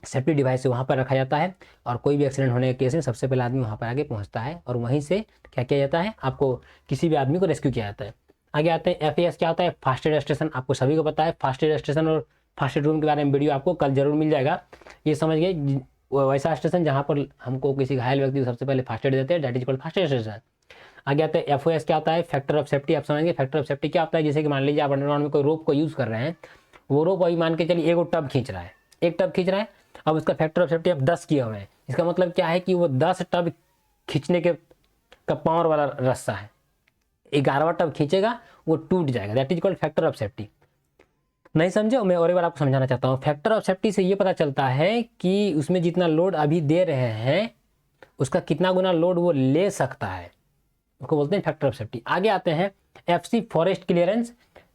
सेफ्टी डिवाइस है वहाँ पर रखा जाता है, और कोई भी एक्सीडेंट होने के केस में सबसे पहले आदमी वहाँ पर आगे पहुँचता है और वहीं से क्या किया जाता है, आपको किसी भी आदमी को रेस्क्यू किया जाता है। आगे आते हैं FAS, क्या होता है? First aid station. आपको सभी को पता है फास्ट एड स्टेशन और फास्ट एड रूम के बारे में वीडियो आपको कल जरूर मिल जाएगा। ये समझ गए, वैसा स्टेशन जहाँ पर हमको किसी घायल व्यक्ति को सबसे पहले फास्ट एड देते हैं, that is called first aid station. आगे आते हैं FOS, क्या होता है? Factor of safety. आप समझेंगे फैक्टर ऑफ सेफ्टी क्या होता है? जैसे कि मान लीजिए आप अंडरग्राउंड में कोई रोप को यूज़ कर रहे हैं, वो रोप अभी मान के चलिए एक टब खींच रहा है, एक टब खींच रहा है, अब उसका फैक्टर ऑफ सेफ्टी अब 10 किए हुए हैं। इसका मतलब क्या है कि वो 10 टब खींचने के का पावर वाला रास्ता है, 11वां टब खींचेगा वो टूट जाएगा, that is called factor of safety. नहीं समझे? मैं और एक बार आपको समझाना चाहता हूँ। फैक्टर ऑफ सेफ्टी से ये पता चलता है कि उसमें जितना लोड अभी दे रहे हैं उसका कितना गुना लोड वो ले सकता है, उसको बोलते हैं फैक्टर ऑफ सेफ्टी। आगे आते हैं FC, forest clearance.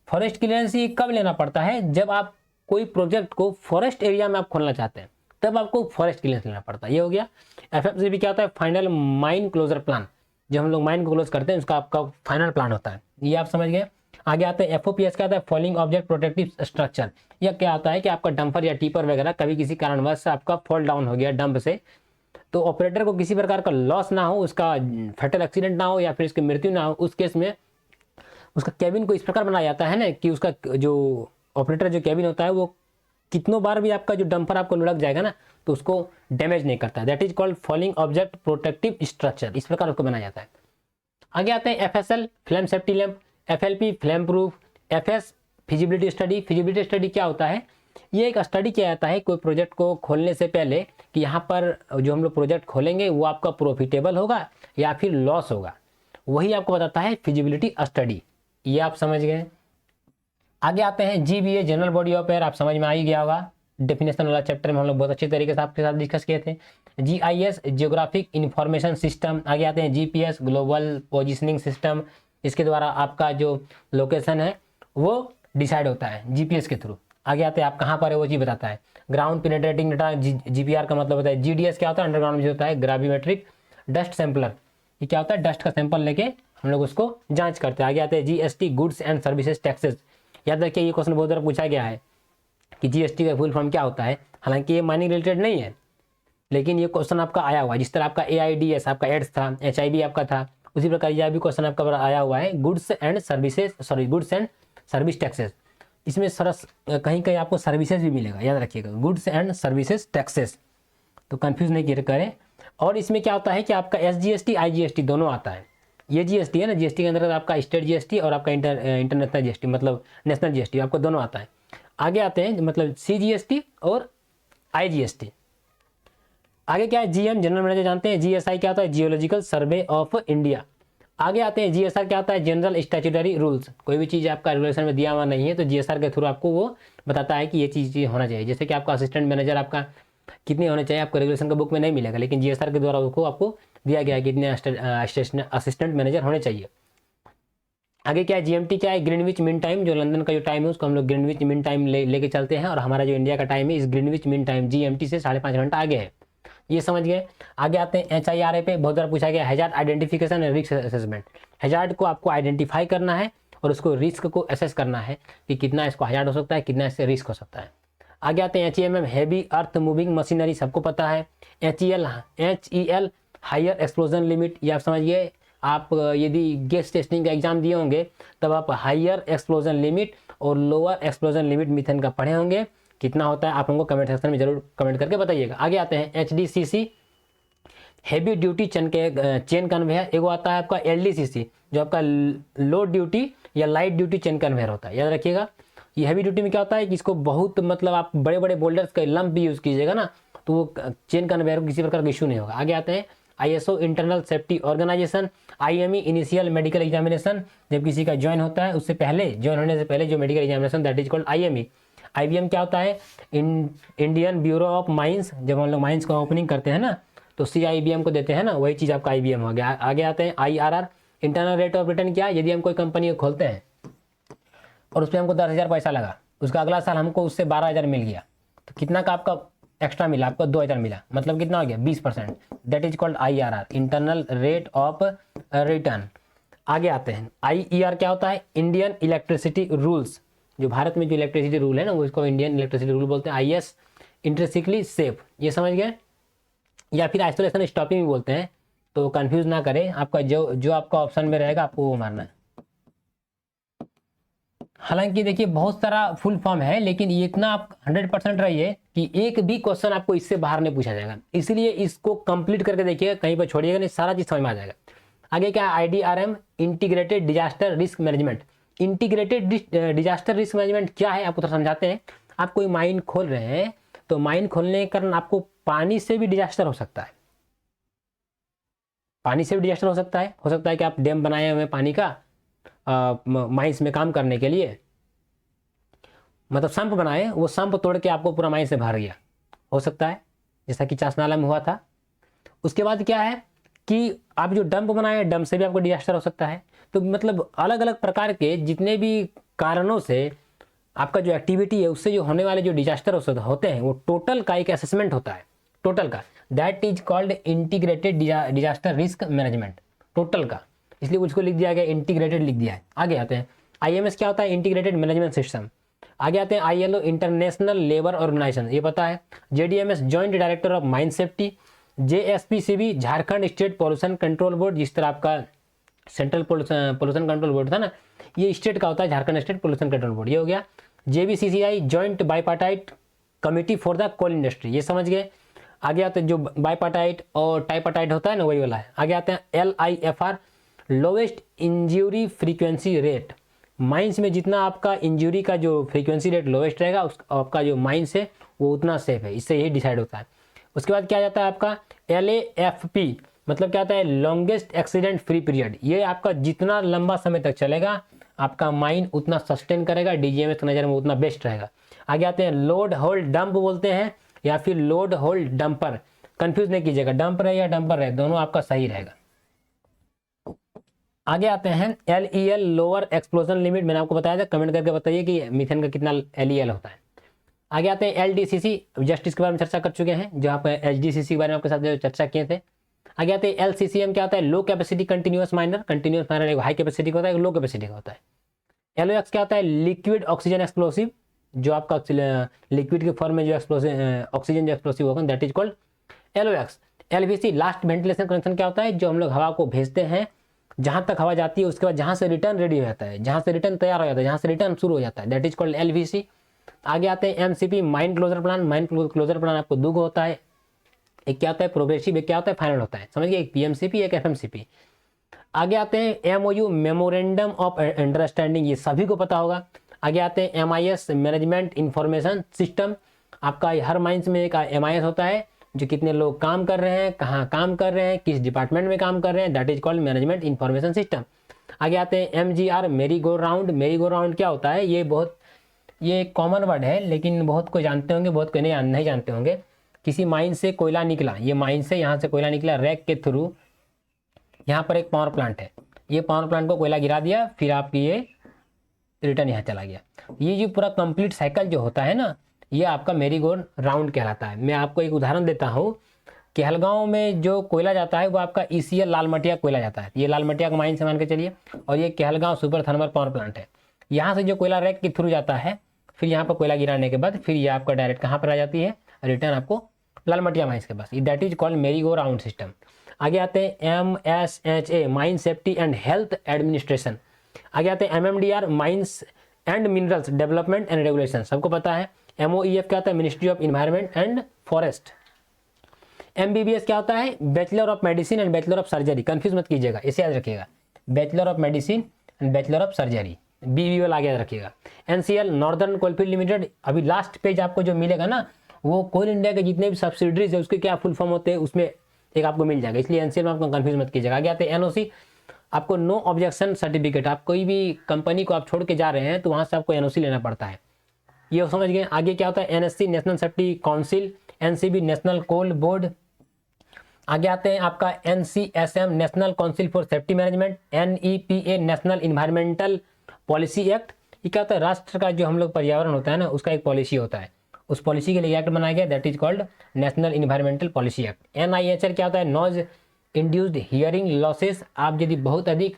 Forest clearance ये कब लेना पड़ता है? जब आप कोई प्रोजेक्ट को फॉरेस्ट एरिया में आप खोलना चाहते हैं तब आपको फॉरेस्ट क्लियरेंस लेना पड़ता है। ये हो गया। FFCP क्या होता है? Final mine closure plan. जब हम लोग माइन को क्लोज करते हैं उसका आपका फाइनल प्लान होता है, ये आप समझ गए। आगे आते हैं FOPS, क्या होता है? Falling object protective structure. यह क्या होता है कि आपका डंपर या टीपर वगैरह कभी किसी कारणवश से आपका फॉल डाउन हो गया डंप से, तो ऑपरेटर को किसी प्रकार का लॉस ना हो, उसका फैटल एक्सीडेंट ना हो या फिर उसकी मृत्यु ना हो, उस केस में उसका कैबिन को इस प्रकार बनाया जाता है ना कि उसका जो ऑपरेटर जो कैबिन होता है वो कितनों बार भी आपका जो डंपर आपको लुढ़क जाएगा ना तो उसको डैमेज नहीं करता, that is called fouling object protective structure. इस प्रकार उसको बनाया जाता है। आगे आते हैं FSL, flame safety lamp. FLP, flame proof. FS, feasibility study. Feasibility study क्या होता है? ये एक स्टडी किया जाता है कोई प्रोजेक्ट को खोलने से पहले कि यहाँ पर जो हम लोग प्रोजेक्ट खोलेंगे वो आपका प्रॉफिटेबल होगा या फिर लॉस होगा, वही आपको बताता है फिजिबिलिटी स्टडी। ये आप समझ गए। आगे आते हैं GBA, general body of air. आप समझ में आ ही गया होगा, डेफिनेशन वाला चैप्टर में हम लोग बहुत अच्छे तरीके से आपके साथ डिस्कस किए थे। GIS, geographic information system. आगे आते हैं GPS, ग्लोबल पोजिशनिंग सिस्टम। इसके द्वारा आपका जो लोकेशन है वो डिसाइड होता है GPS के थ्रू। आगे आते हैं आप कहाँ पर है वो चीज़ बताता है। ग्राउंड पेनिट्रेटिंग डाटा, GPR का मतलब होता है। GDS क्या होता है, अंडरग्राउंड में होता है ग्रेविमेट्रिक डस्ट सैंपलर। ये क्या होता है, डस्ट का सैंपल लेके हम लोग उसको जांच करते हैं। आगे आते हैं GST, goods and services taxes. याद रखिए ये क्वेश्चन बहुत बार पूछा गया है कि GST का फुल फॉर्म क्या होता है। हालांकि ये माइनिंग रिलेटेड नहीं है, लेकिन ये क्वेश्चन आपका आया हुआ है। जिस तरह आपका AIDS आपका एड्स था, HIV आपका था, उसी प्रकार यह भी क्वेश्चन आपका आया हुआ है, गुड्स एंड सर्विस टैक्सेस। इसमें सरस कहीं कहीं आपको सर्विसेज भी मिलेगा, याद रखिएगा, गुड्स एंड सर्विसेज टैक्सेस, तो कंफ्यूज नहीं करें। और इसमें क्या होता है कि आपका SGST IGST दोनों आता है। ये GST है ना, GST के अंदर आपका स्टेट GST और आपका इंटरनेशनल GST मतलब नेशनल GST आपको दोनों आता है। आगे आते हैं मतलब CGST और IGST। आगे क्या है, GM जनरल मैनेजर जानते हैं। GSI क्या होता है, जियोलॉजिकल सर्वे ऑफ इंडिया। आगे आते हैं GSR क्या होता है, जनरल स्टैट्यूटरी रूल्स। कोई भी चीज़ आपका रेगुलेशन में दिया हुआ नहीं है तो GSR के थ्रू आपको वो बताता है कि ये चीज़ होना चाहिए। जैसे कि आपका असिस्टेंट मैनेजर आपका कितने होने चाहिए, आपको रेगुलेशन का बुक में नहीं मिलेगा, लेकिन GSR के द्वारा उसको आपको दिया गया है कितने असिस्टेंट मैनेजर होने चाहिए। आगे क्या है, GMT क्या है, ग्रीनविच मीन टाइम। जो लंदन का जो टाइम है उसको हम लोग ग्रीनविच मीन टाइम लेके चलते हैं, और हमारा जो इंडिया का टाइम है इस ग्रीनविच मीन टाइम GMT से 5.5 घंटा आगे है। ये समझ गए। आगे आते हैं HIRA पे, बहुत बार पूछा गया, hazard identification and risk assessment. Hazard को आपको आइडेंटिफाई करना है और उसको रिस्क को असेस करना है कि कितना इसको हैजार्ड हो सकता है, कितना इससे रिस्क हो सकता है। आगे आते हैं HEMM, heavy earth moving machinery, सबको पता है। HEL higher explosion limit. ये आप समझिए, आप यदि गैस टेस्टिंग का एग्जाम दिए होंगे तब आप हायर एक्सप्लोजन लिमिट और लोअर एक्सप्लोजन लिमिट मीथेन का पढ़े होंगे। कितना होता है आप हमको कमेंट सेक्शन में जरूर कमेंट करके बताइएगा। आगे आते हैं HDCC, heavy duty chain conveyor. एगो आता है आपका LDCC जो आपका लो ड्यूटी या लाइट ड्यूटी चेन कन्वेयर होता है। याद रखिएगा, ये हैवी ड्यूटी में क्या होता है कि इसको बहुत मतलब आप बड़े बड़े बोल्डर्स का लंप भी यूज़ कीजिएगा ना तो वो चेन कन्वेयर को किसी प्रकार का इशू नहीं होगा। आगे आते हैं ISO internal safety organisation. IME initial medical examination, जब किसी का ज्वाइन होता है उससे पहले, ज्वाइन होने से पहले जो medical examination that is called IME। IBM क्या होता है, इंडियन ब्यूरो ऑफ माइंस। जब हम लोग माइंस का ओपनिंग करते हैं ना तो CIBM को देते हैं ना, वही चीज़ आपका IBM हो गया। आगे आते हैं IRR, internal rate of return. क्या, यदि हम कोई कंपनी को खोलते हैं और उस पर हमको 10,000 पैसा लगा, उसका अगला साल हमको उससे 12,000 मिल गया, तो कितना का आपका एक्स्ट्रा मिला, आपको 2,000 मिला, मतलब कितना हो गया 20%। That is called IRR, internal rate of return. आगे आते हैं IER क्या होता है, इंडियन इलेक्ट्रिसिटी रूल्स। जो भारत में जो इलेक्ट्रिसिटी रूल है ना वो इसको इंडियन इलेक्ट्रिसिटी रूल बोलते हैं। IS इंट्रिंसिकली सेफ, ये समझ गए, या फिर आइसोलेशन स्टॉपिंग भी बोलते हैं। तो कंफ्यूज ना करें, आपका जो आपका ऑप्शन में रहेगा आपको वो मारना है। हालांकि देखिए बहुत सारा फुल फॉर्म है, लेकिन ये इतना आप 100% रहिए कि एक भी क्वेश्चन आपको इससे बाहर नहीं पूछा जाएगा, इसलिए इसको कंप्लीट करके देखिएगा, कहीं पर छोड़िएगा नहीं, सारा चीज समझ में आ जाएगा। आगे क्या है, IDRM integrated disaster risk management. Integrated disaster risk management क्या है आपको तो समझाते हैं। आप कोई माइन खोल रहे हैं तो माइन खोलने के कारण आपको पानी से भी डिजास्टर हो सकता है, पानी से भी डिजास्टर हो सकता है कि आप डैम बनाए हुए पानी का माइंस में काम करने के लिए, मतलब संप बनाए, वो संप तोड़ के आपको पूरा माइंस से भर गया, हो सकता है, जैसा कि चासनाला में हुआ था। उसके बाद क्या है कि आप जो डंप बनाए, डंप से भी आपको डिजास्टर हो सकता है। तो मतलब अलग अलग प्रकार के जितने भी कारणों से आपका जो एक्टिविटी है उससे जो होने वाले जो डिजास्टर होते हैं वो टोटल का एक असेसमेंट होता है, टोटल का। That is called integrated disaster risk management, total का, इसलिए उसको लिख दिया गया, इंटीग्रेटेड लिख दिया है। आगे आते हैं IMS क्या होता है, इंटीग्रेटेड मैनेजमेंट सिस्टम। आगे आते हैं ILO इंटरनेशनल लेबर ऑर्गेनाइजेशन, ये पता है। JDMS joint director of mine safety. JSPCB Jharkhand state pollution control board, जिस तरह आपका सेंट्रल पॉल्यूशन कंट्रोल बोर्ड था ना, ये स्टेट का होता है, Jharkhand state pollution control board, ये हो गया। JBCCI joint bipartite committee for the coal industry, ये समझ गए। आगे आते हैं जो बाइपार्टाइट और टाइपार्टाइट होता है ना वही वाला है। आगे आते हैं LIFR lowest injury frequency rate. Mines में जितना आपका इंजरी का जो फ्रीक्वेंसी रेट लोवेस्ट रहेगा उस आपका जो माइंस है वो उतना सेफ है, इससे यही डिसाइड होता है। उसके बाद क्या जाता है आपका LAFP, मतलब क्या होता है, लॉन्गेस्ट एक्सीडेंट फ्री पीरियड। ये आपका जितना लंबा समय तक चलेगा आपका माइन उतना सस्टेन करेगा, DGMS की नज़र में उतना बेस्ट रहेगा। आगे आते हैं लोड होल्ड डंप बोलते हैं या फिर लोड होल्ड डंपर, कंफ्यूज नहीं कीजिएगा, डंपर है या डंपर है दोनों आपका सही रहेगा। आगे आते हैं LEL लोअर एक्सप्लोजन लिमिट, मैंने आपको बताया था, कमेंट करके बताइए कि मीथेन का कितना LEL होता है। आगे आते हैं LDCC, जस्ट इसके बारे में चर्चा कर चुके हैं, जो आप HDCC के बारे में आपके साथ जो चर्चा किए थे। आगे आते हैं LCCM, क्या होता है, low capacity continuous miner. Continuous miner एक हाई कैपेसिटी का होता है, एक लो कैपेसिटी का होता है। LOX क्या होता है, लिक्विड ऑक्सीजन एक्सप्लोसिव, जो आपका लिक्विड के फॉर्म में जो एक्सप्लोसिव ऑक्सीजन जो एक्सप्लोसिव होगा that is called LOX। LVC last ventilation connection क्या होता है, जो हम लोग हवा को भेजते हैं, जहां तक हवा जाती है उसके बाद जहां से रिटर्न रेडी हो जाता है, जहां से रिटर्न तैयार हो जाता है, जहां से रिटर्न शुरू हो जाता है, दैट इज कॉल्ड LVC। आगे आते हैं MCP, mine closure plan. Mine closure plan आपको दो होता है, एक क्या होता है प्रोग्रेसिव, एक क्या होता है फाइनल होता है, समझिए, एक PMCP एक FMCP। आगे आते हैं MOU, मेमोरेंडम ऑफ अंडरस्टैंडिंग, ये सभी को पता होगा। आगे आते हैं MIS, मैनेजमेंट इंफॉर्मेशन सिस्टम। आपका हर माइंस में एक MIS होता है, जो कितने लोग काम कर रहे हैं, कहाँ काम कर रहे हैं, किस डिपार्टमेंट में काम कर रहे हैं, that is called management information system. आगे आते हैं MGR, मेरी गो राउंड। मेरी गो राउंड क्या होता है, ये कॉमन वर्ड है, लेकिन बहुत कोई जानते होंगे, बहुत कोई नहीं जानते होंगे। किसी माइन से कोयला निकला, ये माइन से यहाँ से कोयला निकला रैक के थ्रू, यहाँ पर एक पावर प्लांट है, ये पावर प्लांट को कोयला गिरा दिया, फिर आपकी ये रिटर्न यहाँ चला गया। ये जो पूरा कंप्लीट साइकिल जो होता है ना, ये आपका मेरी गो राउंड कहलाता है। मैं आपको एक उदाहरण देता हूँ, कहलगांव में जो कोयला जाता है वो आपका ECL लालमटिया कोयला जाता है, ये लालमटिया का माइन से मान के चलिए, और ये Kahalgaon super thermal power plant है। यहाँ से जो कोयला रैक के थ्रू जाता है, फिर यहाँ पर कोयला गिराने के बाद फिर ये आपका डायरेक्ट कहाँ पर आ जाती है, रिटर्न आपको लालमटिया माइंस के पास, दैट इज कॉल्ड मेरी गो राउंड सिस्टम। आगे आते हैं MSHA, mine safety and health administration. आगे आते हैं MMDR, mines and minerals development and regulation, सबको पता है। MOEF क्या होता है, ministry of environment and forest. MBBS क्या होता है, bachelor of medicine and bachelor of surgery, confuse मत कीजिएगा, इसे याद रखिएगा, bachelor of medicine and bachelor of surgery, BBL आगे याद रखिएगा। NCL, northern coalfield limited. अभी लास्ट पेज आपको जो मिलेगा ना, वो कोल इंडिया के जितने भी सब्सिडरीज है उसके क्या फुल फॉर्म होते हैं, उसमें एक आपको मिल जाएगा, इसलिए NCL में आपको कंफ्यूज मत कीजिएगा। आगे आते हैं NOC, आपको नो ऑब्जेक्शन सर्टिफिकेट, आप कोई भी कंपनी को आप छोड़ के जा रहे हैं तो वहाँ से आपको NOC लेना पड़ता है, ये समझ गए। आगे क्या होता है, NSC, national safety council. NCB, national coal board. आगे आते हैं आपका NCSM, national council for safety management. NEPA, national environmental policy act, ये क्या होता है, राष्ट्र का जो हम लोग पर्यावरण होता है ना, उसका एक पॉलिसी होता है, उस पॉलिसी के लिए एक्ट बनाया गया, that is called national environmental policy act. NIHR क्या होता है, नॉइज इंड्यूस्ड हियरिंग लॉसेस। आप यदि बहुत अधिक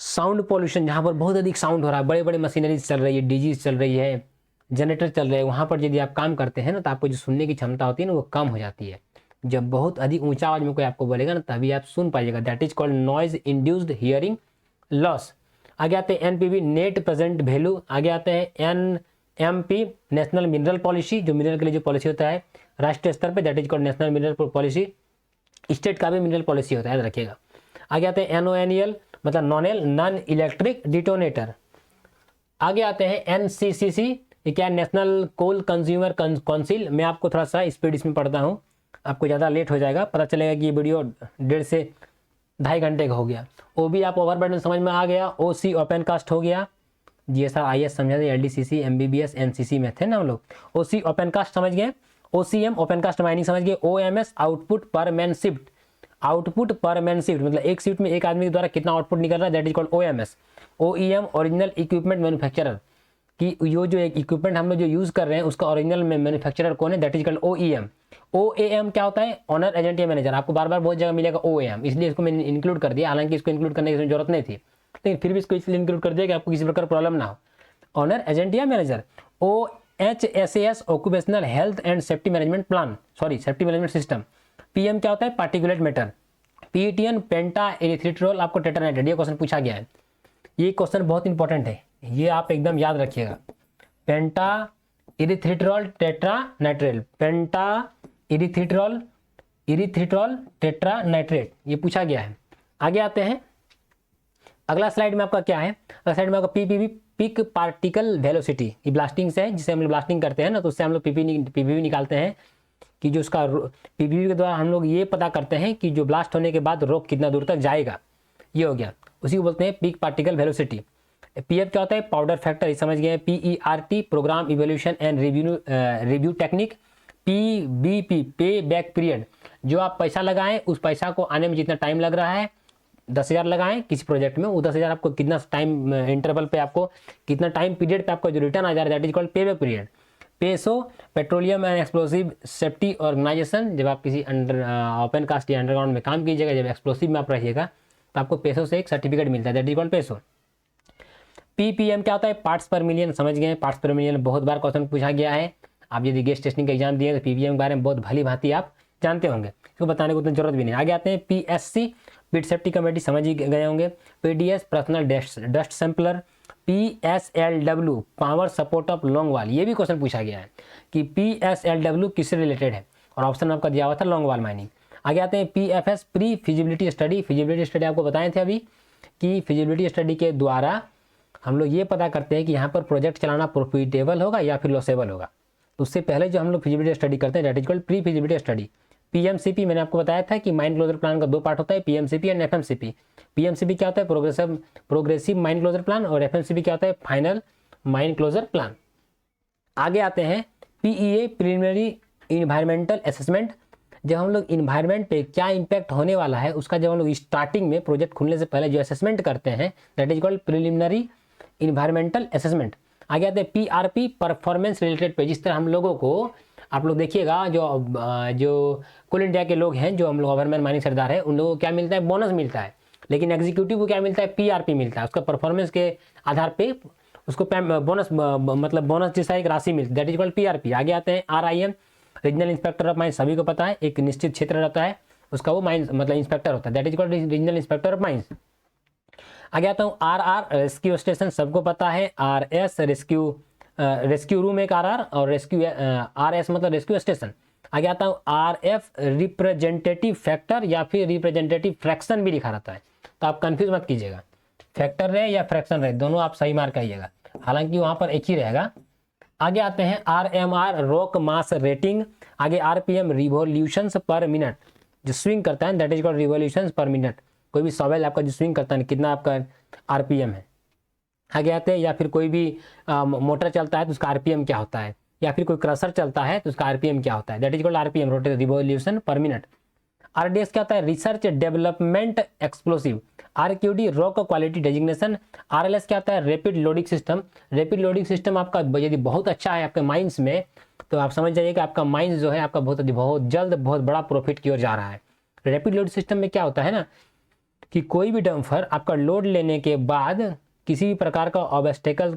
साउंड पॉल्यूशन, जहाँ पर बहुत अधिक साउंड हो रहा है, बड़े बड़े मशीनरीज चल रही है, डीजीज चल रही है, जनरेटर चल रहे हैं, वहाँ पर यदि आप काम करते हैं ना, तो आपको जो सुनने की क्षमता होती है ना, वो कम हो जाती है। जब बहुत अधिक ऊंचा आवाज में कोई आपको बोलेगा ना, तभी आप सुन पाइएगा, that is called noise induced hearing loss. आगे आते हैं NPV, नेट प्रेजेंट वैल्यू। आगे आते हैं NMP, नेशनल मिनरल पॉलिसी, जो मिनरल के लिए जो पॉलिसी होता है राष्ट्रीय स्तर पे, that is called national mineral policy. State का भी मिनरल पॉलिसी होता है, याद रखिएगा। आगे आते हैं NONEL, मतलब नॉन इलेक्ट्रिक डिटोनेटर। आगे आते हैं NCCC, ये क्या है, नेशनल कोल कंज्यूमर काउंसिल। मैं आपको थोड़ा सा स्पीड इसमें पढ़ता हूँ, आपको ज़्यादा लेट हो जाएगा, पता चलेगा कि ये वीडियो 1.5 से 2.5 घंटे का हो गया। OB आप ओवरबर्डन समझ में आ गया। OC ओपन कास्ट हो गया, GSR IS समझा दिया, LDCC MBBS NCC में थे ना हम लोग। OC ओपन कास्ट समझ गए। OCM ओपन कास्ट माइनिंग समझ गए। OMS आउटपुट पर मैन शिफ्ट, आउटपुट पर मैन शिफ्ट मतलब एक शिफ्ट में एक आदमी के द्वारा कितना आउटपुट निकल रहा है, that is called OMS। OEM original equipment manufacturer, कि यो जो एक इक्विपमेंट हम लोग जो यूज कर रहे हैं उसका ओरिजिनल मैन्युफैक्चरर कौन है, that is called OEM। OAM क्या होता है, ऑनर एजेंट या मैनेजर, आपको बार बार बहुत जगह मिलेगा OAM, इसलिए इसको मैंने इंक्लूड कर दिया, हालांकि इसको इंक्लूड करने की जरूरत नहीं थी, लेकिन फिर भी इसको इसलिए इंक्लूड कर दिया कि आपको किसी प्रकार प्रॉब्लम ना हो। ऑनर एजेंट या manager. OHSAS occupational health and safety management plan, sorry safety management system. PM क्या होता है, पार्टिकुलेट मैटर। PETN पेंटा एरिथ्रिट्रोल, आपको टेट्रानाइट्रेट, ये क्वेश्चन पूछा गया है, ये क्वेश्चन बहुत इंपॉर्टेंट है, ये आप एकदम याद रखिएगा। पेंटा इरिथ्रिट्रोल टेट्रानाइट्रेट, पेंटा इरिथ्रिट्रोल टेट्रानाइट्रेट, ये पूछा गया है। आगे आते हैं, अगला स्लाइड में आपका क्या है, अगला स्लाइड में आपका PPV, पिक पार्टिकल वेलोसिटी, ये ब्लास्टिंग से है, जिसे हम लोग ब्लास्टिंग करते हैं ना, तो उससे हम लोग PPV निकालते हैं, कि जो उसका PPV के द्वारा हम लोग ये पता करते हैं कि जो ब्लास्ट होने के बाद रॉक कितना दूर तक जाएगा, ये हो गया, उसी को बोलते हैं पिक पार्टिकल वेलोसिटी। PF क्या होता है, पाउडर फैक्टर, ये समझ गए। PERT programme evolution and review technique. PBP pay back period, जो आप पैसा लगाएं उस पैसा को आने में जितना टाइम लग रहा है, 10,000 लगाएं किसी प्रोजेक्ट में, वो 10,000 आपको कितना टाइम इंटरवल पे, आपको कितना टाइम पीरियड पे आपको जो रिटर्न आ जा रहा है, that is called pay back period. PESO petroleum and explosive safety organisation, जब आप किसी ओपन कास्ट या अंडरग्राउंड में काम कीजिएगा, जब एक्सप्लोसिव में आप रहिएगा तो आपको पेसो से एक सर्टिफिकेट मिलता है, that is called peso. Ppm क्या होता है? पार्ट्स पर मिलियन, समझ गए? पार्ट्स पर मिलियन बहुत बार क्वेश्चन पूछा गया है। आप यदि गेस्ट टेस्टिंग का एग्जाम दिए तो पीपीएम के बारे में बहुत भली भांति आप जानते होंगे, इसको बताने की उतनी जरूरत भी नहीं। आगे आते हैं पीएससी, पिट सेफ्टी कमेटी, समझ ही गए होंगे। PDS, personal dust sampler. PSLW, power support of long wall, ये भी क्वेश्चन पूछा गया है कि पीएसएलडब्ल्यू किससे रिलेटेड है, और ऑप्शन आपका दिया हुआ था लॉन्ग वाल माइनिंग। आगे आते हैं PFS, pre feasibility study. Feasibility study आपको बताए थे अभी कि फिजिबिलिटी स्टडी के द्वारा हम लोग ये पता करते हैं कि यहाँ पर प्रोजेक्ट चलाना प्रॉफिटेबल होगा या फिर लॉसेबल होगा। उससे पहले जो हम लोग फिजिबिलिटी स्टडी करते हैं that is called pre feasibility study. PMCP, मैंने आपको बताया था कि माइन क्लोजर प्लान का 2 पार्ट होता है, पीएमसीपी एंड एफएमसीपी। पीएमसीपी क्या होता है? प्रोग्रेसिव माइन क्लोजर प्लान, और एफएमसीपी क्या होता है? Final mine closure plan. आगे आते हैं पीईए, प्रीलिमिनरी इन्वायरमेंटल असेसमेंट। जब हम लोग इन्वायरमेंट पे क्या इंपैक्ट होने वाला है उसका जब हम लोग स्टार्टिंग में प्रोजेक्ट खुलने से पहले जो असेसमेंट करते हैं that is called preliminary environmental assessment. आगे आते हैं पीआरपी, परफॉर्मेंस रिलेटेड पे। जिस तरह हम लोगों को, आप लोग देखिएगा, जो कुल इंडिया के लोग हैं, जो हम लोग गवर्नमेंट माइनिंग सरदार है, उन लोगों को क्या मिलता है? बोनस मिलता है। लेकिन एग्जीक्यूटिव को क्या मिलता है? पीआरपी मिलता है। उसका परफॉर्मेंस के आधार पे उसको बोनस, मतलब बोनस जैसा एक राशि मिलती है, दैट इज कॉल्ड पीआरपी। आगे आते हैं RIM, regional inspector of mines, सभी को पता है, एक निश्चित क्षेत्र रहता है उसका वो माइंस मतलब इंस्पेक्टर होता है, that is called regional inspector of mines. आगे आता हूँ आरआर, रेस्क्यू स्टेशन, सबको पता है। आरएस, रेस्क्यू रूम एक आरआर, और रेस्क्यू आरएस मतलब रेस्क्यू स्टेशन। आगे आता हूँ आरएफ, रिप्रेजेंटेटिव फैक्टर या फिर रिप्रेजेंटेटिव फ्रैक्शन भी लिखा रहता है, तो आप कंफ्यूज मत कीजिएगा, फैक्टर रहे या फ्रैक्शन रहे दोनों आप सही मार्क आइएगा, हालांकि वहां पर एक ही रहेगा। आगे आते हैं आरएमआर, रॉक मास रेटिंग। आगे आरपीएम, रिवॉल्यूशंस पर मिनट, जो स्विंग करता है दैट इज कॉल्ड रिवॉल्यूशंस पर मिनट। कोई भी सॉवेल आपका जो स्विंग करता है कितना आपका आरपीएम है। आगे आते हैं, या फिर कोई भी मोटर चलता है तो उसका आरपीएम क्या होता है, या फिर कोई क्रशर चलता है तो उसका आरपीएम क्या होता है, that is called RPM, rotate revolution per minute. RDS क्या होता है? Research development explosive. RQD, rock quality designation. RLS क्या होता है? Rapid loading system. Rapid loading system आपका यदि बहुत अच्छा है आपके माइंस में तो आप समझ जाइए कि आपका माइंस जो है आपका बहुत जल्द बहुत बड़ा प्रॉफिट की ओर जा रहा है। रैपिड लोड सिस्टम में क्या होता है ना कि कोई भी डंपर आपका लोड लेने के बाद किसी भी प्रकार का ऑब्स्टेकल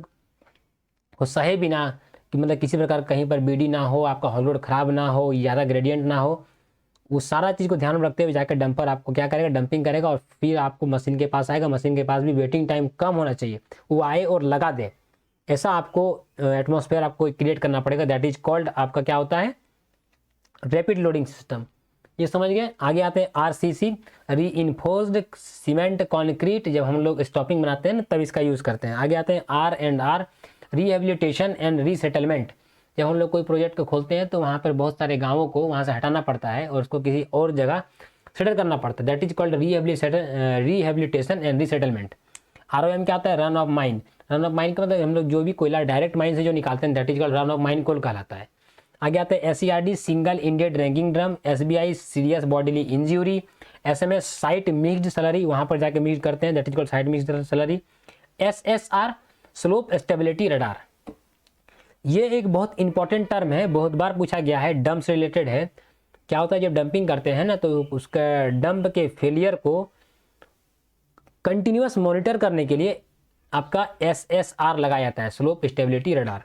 को सहे बिना, कि मतलब किसी प्रकार कहीं पर बीडी ना हो, आपका हॉल रोड खराब ना हो, ज़्यादा ग्रेडियंट ना हो, वो सारा चीज़ को ध्यान में रखते हुए जाकर डंपर आपको क्या करेगा? डंपिंग करेगा, और फिर आपको मशीन के पास आएगा। मशीन के पास भी वेटिंग टाइम कम होना चाहिए, वो आए और लगा दे, ऐसा आपको एटमॉस्फेयर आपको क्रिएट करना पड़ेगा, दैट इज कॉल्ड आपका क्या होता है? Rapid loading system. ये समझ गए। आगे आते हैं आरसीसी, रीइंफोर्स्ड सीमेंट कॉन्क्रीट। जब हम लोग स्टॉपिंग बनाते हैं ना तब इसका यूज़ करते हैं। आगे आते हैं आर, रिहेबिलिटेशन एंड रीसेटलमेंट। जब हम लोग कोई प्रोजेक्ट को खोलते हैं तो वहाँ पर बहुत सारे गाँवों को वहाँ से हटाना पड़ता है और उसको किसी और जगह सेटल करना पड़ता है, that is called rehabilitation and resettlement. ROM क्या होता है? Run of mine. Run of mine का मतलब हम लोग जो भी कोयला डायरेक्ट माइन से जो निकालते हैं that is called run of mine coal कहलाता है। आगे आते हैं SERD, single ended ranging drum. SBI, serious bodily injury. SMS, site mixed slurry, वहाँ पर जाके मिक्स करते हैं, that is called site mixed slurry. SSR, slope stability radar. ये एक बहुत इंपॉर्टेंट टर्म है, बहुत बार पूछा गया है, डंप से रिलेटेड है। क्या होता है जब डंपिंग करते हैं ना तो उसका डंप के फेलियर को कंटिन्यूअस मॉनिटर करने के लिए आपका एसएसआर लगाया जाता है, स्लोप स्टेबिलिटी रडार।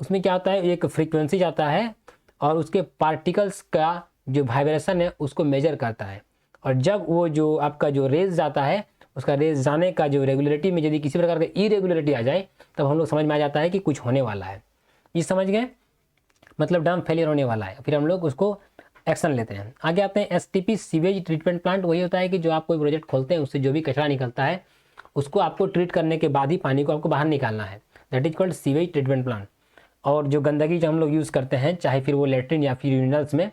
उसमें क्या होता है? एक फ्रीक्वेंसी जाता है और उसके पार्टिकल्स का जो वाइब्रेशन है उसको मेजर करता है, और जब वो जो आपका जो रेज जाता है उसका रेज जाने का जो रेगुलरिटी में यदि किसी प्रकार की इरेगुलरिटी आ जाए तब हम लोग समझ में आ जाता है कि कुछ होने वाला है। ये समझ गए, मतलब डंप फेलियर होने वाला है, फिर हम लोग उसको एक्शन लेते हैं। आगे आते हैं एसटीपी, सीवेज ट्रीटमेंट प्लांट। वही होता है कि जो आप कोई प्रोजेक्ट खोलते हैं उससे जो भी कचरा निकलता है उसको आपको ट्रीट करने के बाद ही पानी को आपको बाहर निकालना है, that is called sewage treatment plant. और जो गंदगी जो हम लोग यूज़ करते हैं चाहे फिर वो लेट्रिन या फिर यूरिनल्स में,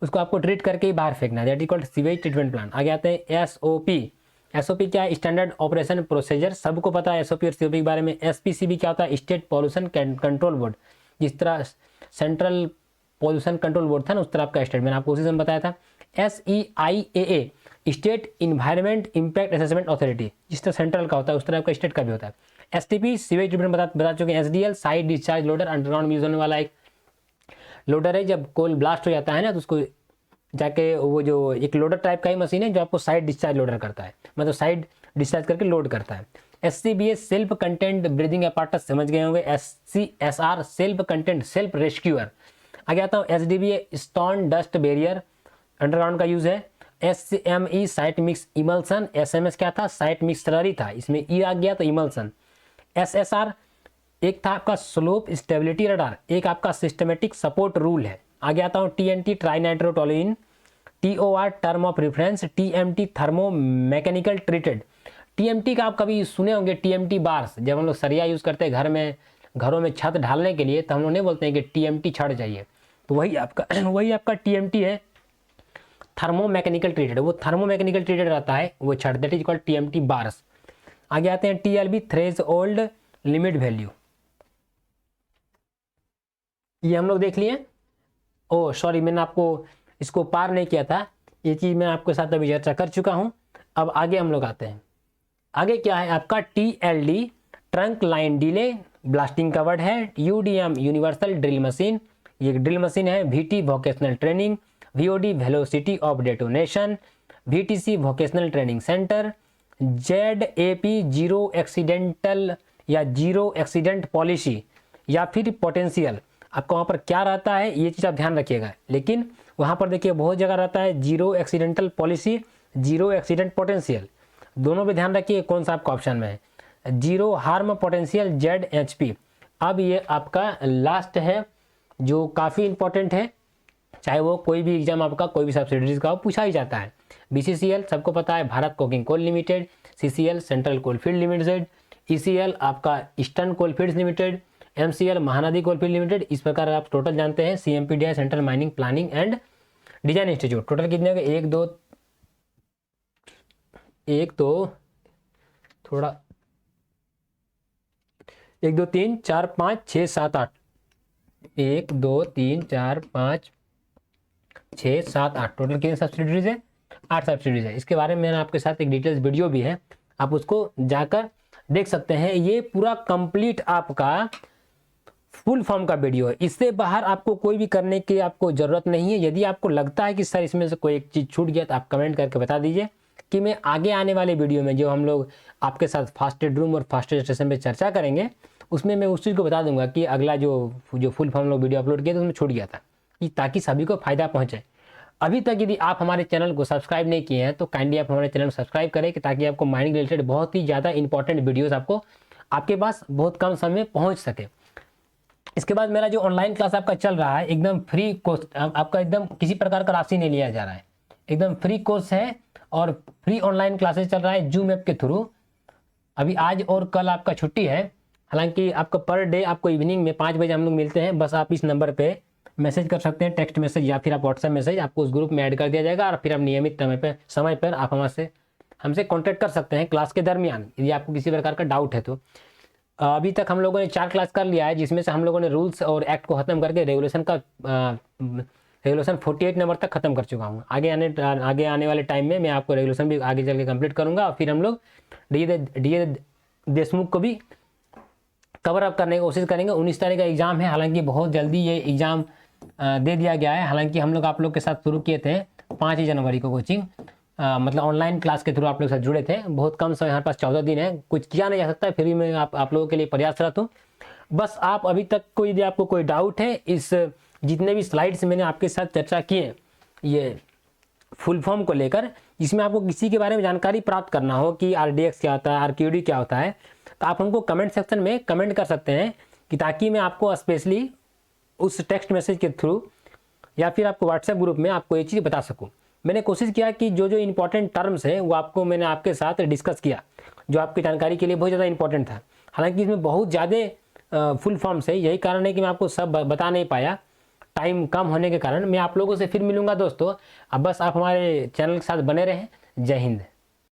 उसको आपको ट्रीट करके ही बाहर फेंकना है, that is called sewage treatment plant. आगे आते हैं एसओपी। एसओपी क्या है? स्टैंडर्ड ऑपरेशन प्रोसीजर, सबको पता है एसओपी और सीओपी के बारे में। एसपीसीबी क्या होता है? State pollution control board. जिस तरह सेंट्रल पॉल्यूशन कंट्रोल बोर्ड था ना उस तरह आपका स्टेट, मैंने आपको उसी से बताया था। SEIAA, state environment impact assessment authority, जिस तरह सेंट्रल का होता है उस तरह आपका स्टेट का भी होता है। STP, सीवेज ट्रीटमेंट बता चुके हैं। SDL, side discharge loader, underground में यूज होने वाला एक लोडर है, जब कोल ब्लास्ट हो जाता है ना तो उसको जाके वो जो एक लोडर टाइप का ही मशीन है जो आपको साइड डिस्चार्ज लोडर करता है, मतलब साइड डिस्चार्ज करके लोड करता है। SCBA self content breathing apparatus समझ गए होंगे। SCSR self content self rescuer. आगे आता हूँ SDBA stone dust barrier underground का यूज है। SME site mix emulsion, SMS क्या था, साइट मिक्स स्लरी था, इसमें ई आ गया तो इमल्सन। SSR एक था आपका स्लोप स्टेबिलिटी रडार, एक आपका सिस्टमेटिक सपोर्ट रूल है। आगे आता हूँ TNT ट्राइनाइट्रोटोलुइन, TOR term of reference, TMT thermo mechanical treated. TMT का आप कभी सुने होंगे, TMT बार्स, जब हम लोग सरिया यूज़ करते हैं घरों में छत ढालने के लिए, तो हम लोग नहीं बोलते हैं कि TMT छड़ चाहिए, तो वही आपका TMT है, थर्मो मैकेनिकल ट्रीटेड। वो थर्मो मैकेनिकल ट्रीटेड रहता है वो छड़, that is called TMT bars. आगे आते हैं TLB थ्रेशोल्ड लिमिट वैल्यू, ये हम लोग देख लिए। ओह सॉरी, मैंने आपको इसको पार नहीं किया था, ये चीज़ मैं आपके साथ अभी चर्चा कर चुका हूँ। अब आगे हम लोग आते हैं, आगे क्या है आपका TLD trunk line delay blasting covered है। UDM यूनिवर्सल ड्रिल मशीन, ये ड्रिल मशीन है। VT vocational training, VOD velocity of detonation, VTC vocational training centre, ZAP zero accidental या जीरो एक्सीडेंट पॉलिसी या फिर पोटेंशियल। आपको वहाँ पर क्या रहता है ये चीज़ आप ध्यान रखिएगा, लेकिन वहाँ पर देखिए बहुत जगह रहता है zero accidental policy, zero accident potential, दोनों पे ध्यान रखिए कौन सा आपका ऑप्शन में है। Zero harm potential ZHP। अब ये आपका लास्ट है जो काफ़ी इंपॉर्टेंट है, चाहे वो कोई भी एग्जाम आपका कोई भी सब्सिडीज का पूछा ही जाता है। BCCL सबको पता है, Bharat coking coal limited. CCL central coalfield limited. ECL आपका eastern coalfields limited. MCL Mahanadi coalfield limited. इस प्रकार आप टोटल जानते हैं। CMPDI central mining planning and design institute. Total कितने हो गए, एक दो तीन चार पाँच छः सात आठ, 1 2 3 4 5 6 7 8, टोटल कितने सब्सिडीज है, 8 सब्सिडीज है। इसके बारे में मैंने आपके साथ एक डिटेल्स वीडियो भी है, आप उसको जाकर देख सकते हैं। ये पूरा कंप्लीट आपका फुल फॉर्म का वीडियो है, इससे बाहर आपको कोई भी करने की आपको ज़रूरत नहीं है। यदि आपको लगता है कि सर इसमें से कोई एक चीज़ छूट गया तो आप कमेंट करके बता दीजिए कि मैं आगे आने वाले वीडियो में जो हम लोग आपके साथ फास्ट एड रूम और फास्ट एड स्टेशन पे चर्चा करेंगे उसमें मैं उस चीज़ को बता दूंगा कि अगला जो फुल फॉर्म लोग वीडियो अपलोड किए तो उसमें छूट गया था, कि ताकि सभी को फायदा पहुँचे। अभी तक यदि आप हमारे चैनल को सब्सक्राइब नहीं किए हैं तो काइंडली आप हमारे चैनल को सब्सक्राइब करें कि ताकि आपको माइनिंग रिलेटेड बहुत ही ज़्यादा इंपॉर्टेंट वीडियोस आपको आपके पास बहुत कम समय में पहुंच सके। इसके बाद मेरा जो ऑनलाइन क्लास आपका चल रहा है एकदम फ्री कोर्स, आपका एकदम किसी प्रकार का राशि नहीं लिया जा रहा है, एकदम फ्री कोर्स है और फ्री ऑनलाइन क्लासेस चल रहा है जूम ऐप के थ्रू। अभी आज और कल आपका छुट्टी है, हालांकि आपका पर डे आपको इवनिंग में 5 बजे हम लोग मिलते हैं। बस आप इस नंबर पे मैसेज कर सकते हैं, टेक्स्ट मैसेज या फिर आप व्हाट्सएप मैसेज, आपको उस ग्रुप में ऐड कर दिया जाएगा और फिर आप नियमित समय पर आप हमसे कॉन्टैक्ट कर सकते हैं क्लास के दरमियान यदि आपको किसी प्रकार का डाउट है तो। अभी तक हम लोगों ने 4 क्लास कर लिया है, जिसमें से हम लोगों ने रूल्स और एक्ट को ख़त्म करके रेगुलेशन 48 नंबर तक ख़त्म कर चुका हूँ। आगे आने वाले टाइम में मैं आपको रेगुलेशन भी आगे चल के कम्प्लीट करूँगा और फिर हम लोग डी देशमुख को भी कवर अप करने की कोशिश करेंगे। 19 तारीख का एग्ज़ाम है, हालांकि बहुत जल्दी ये एग्ज़ाम दे दिया गया है। हालांकि हम लोग आप लोग के साथ शुरू किए थे 5 जनवरी को कोचिंग, मतलब ऑनलाइन क्लास के थ्रू आप लोग साथ जुड़े थे। बहुत कम समय, हमारे पास 14 दिन है, कुछ किया नहीं जा सकता, फिर भी मैं आप लोगों के लिए प्रयासरत हूँ। बस आप अभी तक यदि आपको कोई डाउट है, इस जितने भी स्लाइड्स मैंने आपके साथ चर्चा किए ये फुल फॉर्म को लेकर, इसमें आपको किसी के बारे में जानकारी प्राप्त करना हो कि RDX क्या होता है, RQD क्या होता है, तो आप हमको कमेंट सेक्शन में कमेंट कर सकते हैं कि ताकि मैं आपको स्पेशली उस टेक्स्ट मैसेज के थ्रू या फिर आपको व्हाट्सएप ग्रुप में आपको ये चीज़ बता सकूं। मैंने कोशिश किया कि जो इंपॉर्टेंट टर्म्स हैं वो आपको मैंने आपके साथ डिस्कस किया, जो आपकी जानकारी के लिए बहुत ज़्यादा इंपॉर्टेंट था। हालांकि इसमें बहुत ज़्यादा फुल फॉर्म्स है, यही कारण है कि मैं आपको सब बता नहीं पाया, टाइम कम होने के कारण। मैं आप लोगों से फिर मिलूंगा दोस्तों, अब बस आप हमारे चैनल के साथ बने रहें। जय हिंद।